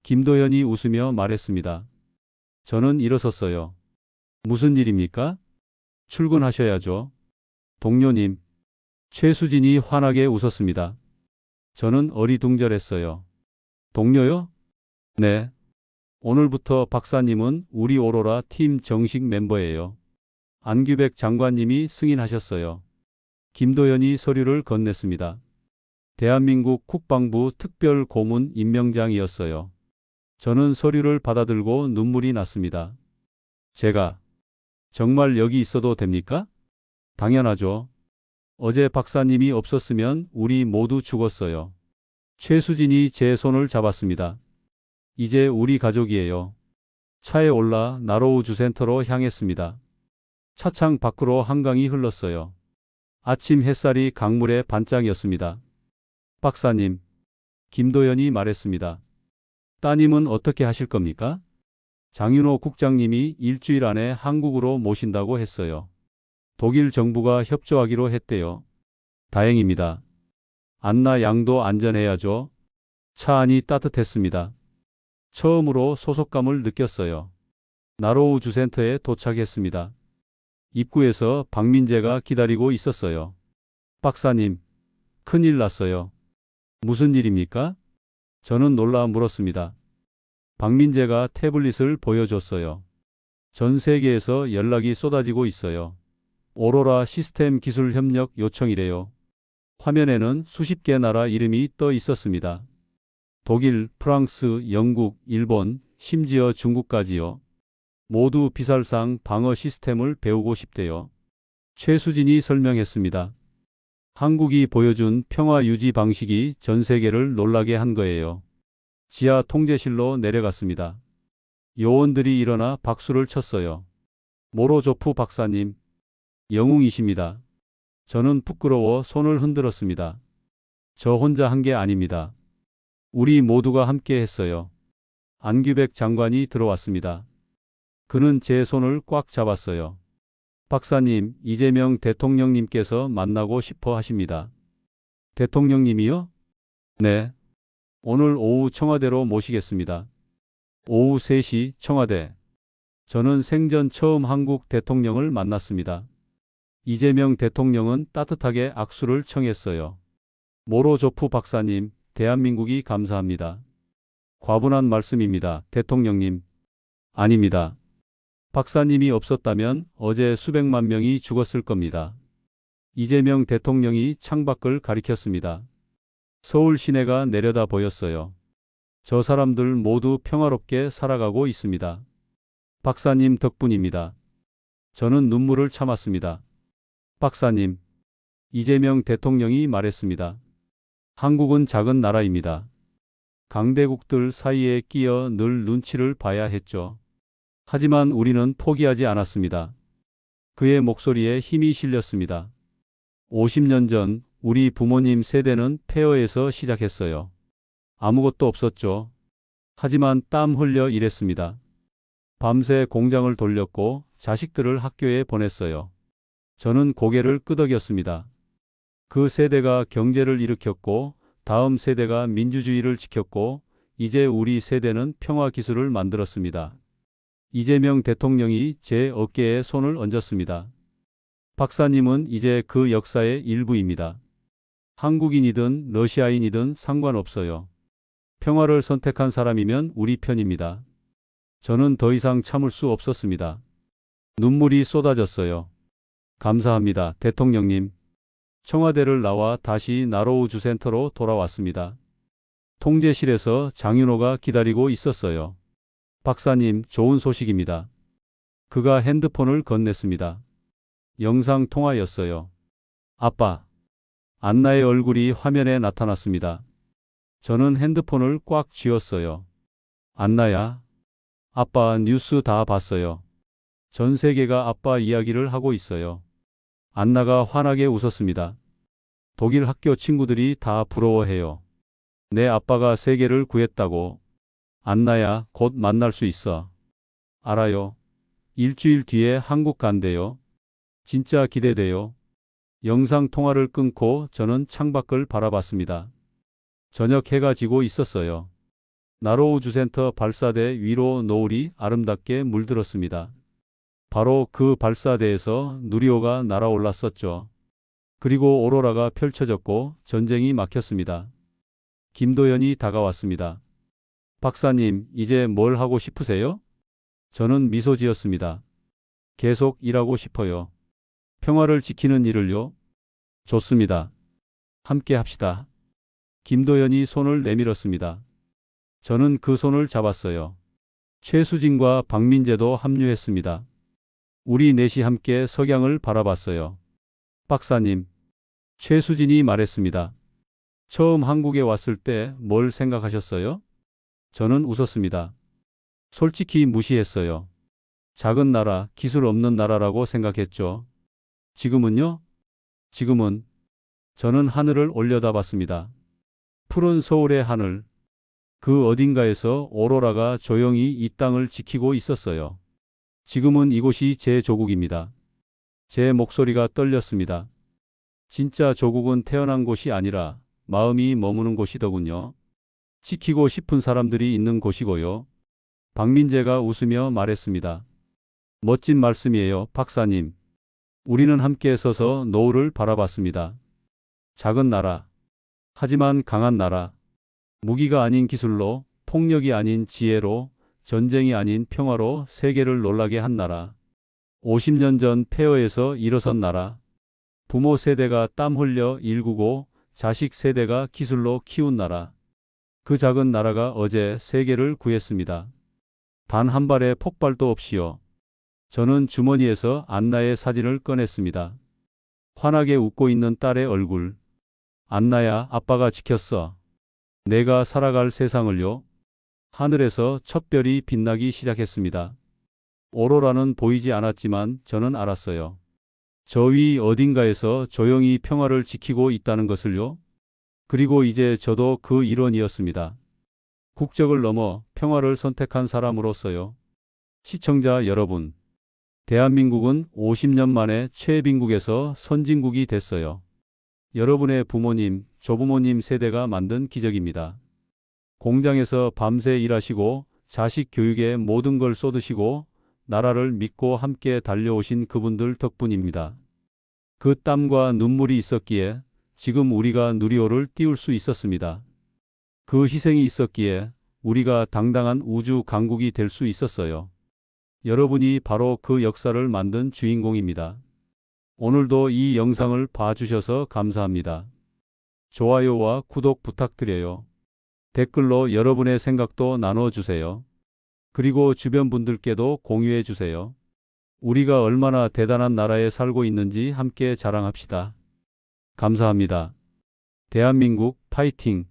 [SPEAKER 1] 김도연이 웃으며 말했습니다. 저는 일어섰어요. 무슨 일입니까? 출근하셔야죠. 동료님. 최수진이 환하게 웃었습니다. 저는 어리둥절했어요. 동료요? 네. 오늘부터 박사님은 우리 오로라 팀 정식 멤버예요. 안규백 장관님이 승인하셨어요. 김도연이 서류를 건넸습니다. 대한민국 국방부 특별 고문 임명장이었어요. 저는 서류를 받아들고 눈물이 났습니다. 제가 정말 여기 있어도 됩니까? 당연하죠. 어제 박사님이 없었으면 우리 모두 죽었어요. 최수진이 제 손을 잡았습니다. 이제 우리 가족이에요. 차에 올라 나로우 주센터로 향했습니다. 차창 밖으로 한강이 흘렀어요. 아침 햇살이 강물에 반짝이었습니다. 박사님, 김도연이 말했습니다. 따님은 어떻게 하실 겁니까? 장윤호 국장님이 일주일 안에 한국으로 모신다고 했어요. 독일 정부가 협조하기로 했대요. 다행입니다. 안나 양도 안전해야죠. 차 안이 따뜻했습니다. 처음으로 소속감을 느꼈어요. 나로우 주센터에 도착했습니다. 입구에서 박민재가 기다리고 있었어요. 박사님, 큰일 났어요. 무슨 일입니까? 저는 놀라 물었습니다. 박민재가 태블릿을 보여줬어요. 전 세계에서 연락이 쏟아지고 있어요. 오로라 시스템 기술 협력 요청이래요. 화면에는 수십 개 나라 이름이 떠 있었습니다. 독일, 프랑스, 영국, 일본, 심지어 중국까지요. 모두 비살상 방어 시스템을 배우고 싶대요. 최수진이 설명했습니다. 한국이 보여준 평화 유지 방식이 전 세계를 놀라게 한 거예요. 지하 통제실로 내려갔습니다. 요원들이 일어나 박수를 쳤어요. 모로조프 박사님, 영웅이십니다. 저는 부끄러워 손을 흔들었습니다. 저 혼자 한 게 아닙니다. 우리 모두가 함께 했어요. 안규백 장관이 들어왔습니다. 그는 제 손을 꽉 잡았어요. 박사님, 이재명 대통령님께서 만나고 싶어 하십니다. 대통령님이요? 네. 오늘 오후 청와대로 모시겠습니다. 오후 3시 청와대. 저는 생전 처음 한국 대통령을 만났습니다. 이재명 대통령은 따뜻하게 악수를 청했어요. 모로조프 박사님, 대한민국이 감사합니다. 과분한 말씀입니다. 대통령님. 아닙니다. 박사님이 없었다면 어제 수백만 명이 죽었을 겁니다. 이재명 대통령이 창밖을 가리켰습니다. 서울 시내가 내려다 보였어요. 저 사람들 모두 평화롭게 살아가고 있습니다. 박사님 덕분입니다. 저는 눈물을 참았습니다. 박사님, 이재명 대통령이 말했습니다. 한국은 작은 나라입니다. 강대국들 사이에 끼어 늘 눈치를 봐야 했죠. 하지만 우리는 포기하지 않았습니다. 그의 목소리에 힘이 실렸습니다. 50년 전 우리 부모님 세대는 폐허에서 시작했어요. 아무것도 없었죠. 하지만 땀 흘려 일했습니다. 밤새 공장을 돌렸고 자식들을 학교에 보냈어요. 저는 고개를 끄덕였습니다. 그 세대가 경제를 일으켰고 다음 세대가 민주주의를 지켰고 이제 우리 세대는 평화 기술을 만들었습니다. 이재명 대통령이 제 어깨에 손을 얹었습니다. 박사님은 이제 그 역사의 일부입니다. 한국인이든 러시아인이든 상관없어요. 평화를 선택한 사람이면 우리 편입니다. 저는 더 이상 참을 수 없었습니다. 눈물이 쏟아졌어요. 감사합니다, 대통령님. 청와대를 나와 다시 나로우 주센터로 돌아왔습니다. 통제실에서 장윤호가 기다리고 있었어요. 박사님, 좋은 소식입니다. 그가 핸드폰을 건넸습니다. 영상 통화였어요. 아빠. 안나의 얼굴이 화면에 나타났습니다. 저는 핸드폰을 꽉 쥐었어요. 안나야. 아빠 뉴스 다 봤어요. 전 세계가 아빠 이야기를 하고 있어요. 안나가 환하게 웃었습니다. 독일 학교 친구들이 다 부러워해요. 내 아빠가 세계를 구했다고. 안나야, 곧 만날 수 있어. 알아요. 일주일 뒤에 한국 간대요. 진짜 기대돼요. 영상 통화를 끊고 저는 창밖을 바라봤습니다. 저녁 해가 지고 있었어요. 나로우 주센터 발사대 위로 노을이 아름답게 물들었습니다. 바로 그 발사대에서 누리호가 날아올랐었죠. 그리고 오로라가 펼쳐졌고 전쟁이 막혔습니다. 김도연이 다가왔습니다. 박사님, 이제 뭘 하고 싶으세요? 저는 미소 지었습니다. 계속 일하고 싶어요. 평화를 지키는 일을요? 좋습니다. 함께 합시다. 김도연이 손을 내밀었습니다. 저는 그 손을 잡았어요. 최수진과 박민재도 합류했습니다. 우리 넷이 함께 석양을 바라봤어요. 박사님, 최수진이 말했습니다. 처음 한국에 왔을 때 뭘 생각하셨어요? 저는 웃었습니다. 솔직히 무시했어요. 작은 나라, 기술 없는 나라라고 생각했죠. 지금은요? 지금은 저는 하늘을 올려다봤습니다. 푸른 서울의 하늘. 그 어딘가에서 오로라가 조용히 이 땅을 지키고 있었어요. 지금은 이곳이 제 조국입니다. 제 목소리가 떨렸습니다. 진짜 조국은 태어난 곳이 아니라 마음이 머무는 곳이더군요. 지키고 싶은 사람들이 있는 곳이고요. 박민재가 웃으며 말했습니다. 멋진 말씀이에요, 박사님. 우리는 함께 서서 노을을 바라봤습니다. 작은 나라, 하지만 강한 나라. 무기가 아닌 기술로, 폭력이 아닌 지혜로, 전쟁이 아닌 평화로 세계를 놀라게 한 나라. 50년 전 폐허에서 일어선 나라. 부모 세대가 땀 흘려 일구고 자식 세대가 기술로 키운 나라. 그 작은 나라가 어제 세계를 구했습니다. 단 한 발의 폭발도 없이요. 저는 주머니에서 안나의 사진을 꺼냈습니다. 환하게 웃고 있는 딸의 얼굴. 안나야, 아빠가 지켰어. 내가 살아갈 세상을요. 하늘에서 첫 별이 빛나기 시작했습니다. 오로라는 보이지 않았지만 저는 알았어요. 저 위 어딘가에서 조용히 평화를 지키고 있다는 것을요. 그리고 이제 저도 그 일원이었습니다. 국적을 넘어 평화를 선택한 사람으로서요. 시청자 여러분, 대한민국은 50년 만에 최빈국에서 선진국이 됐어요. 여러분의 부모님, 조부모님 세대가 만든 기적입니다. 공장에서 밤새 일하시고 자식 교육에 모든 걸 쏟으시고 나라를 믿고 함께 달려오신 그분들 덕분입니다. 그 땀과 눈물이 있었기에 지금 우리가 누리호를 띄울 수 있었습니다. 그 희생이 있었기에 우리가 당당한 우주 강국이 될 수 있었어요. 여러분이 바로 그 역사를 만든 주인공입니다. 오늘도 이 영상을 봐주셔서 감사합니다. 좋아요와 구독 부탁드려요. 댓글로 여러분의 생각도 나눠주세요. 그리고 주변 분들께도 공유해 주세요. 우리가 얼마나 대단한 나라에 살고 있는지 함께 자랑합시다. 감사합니다. 대한민국 파이팅!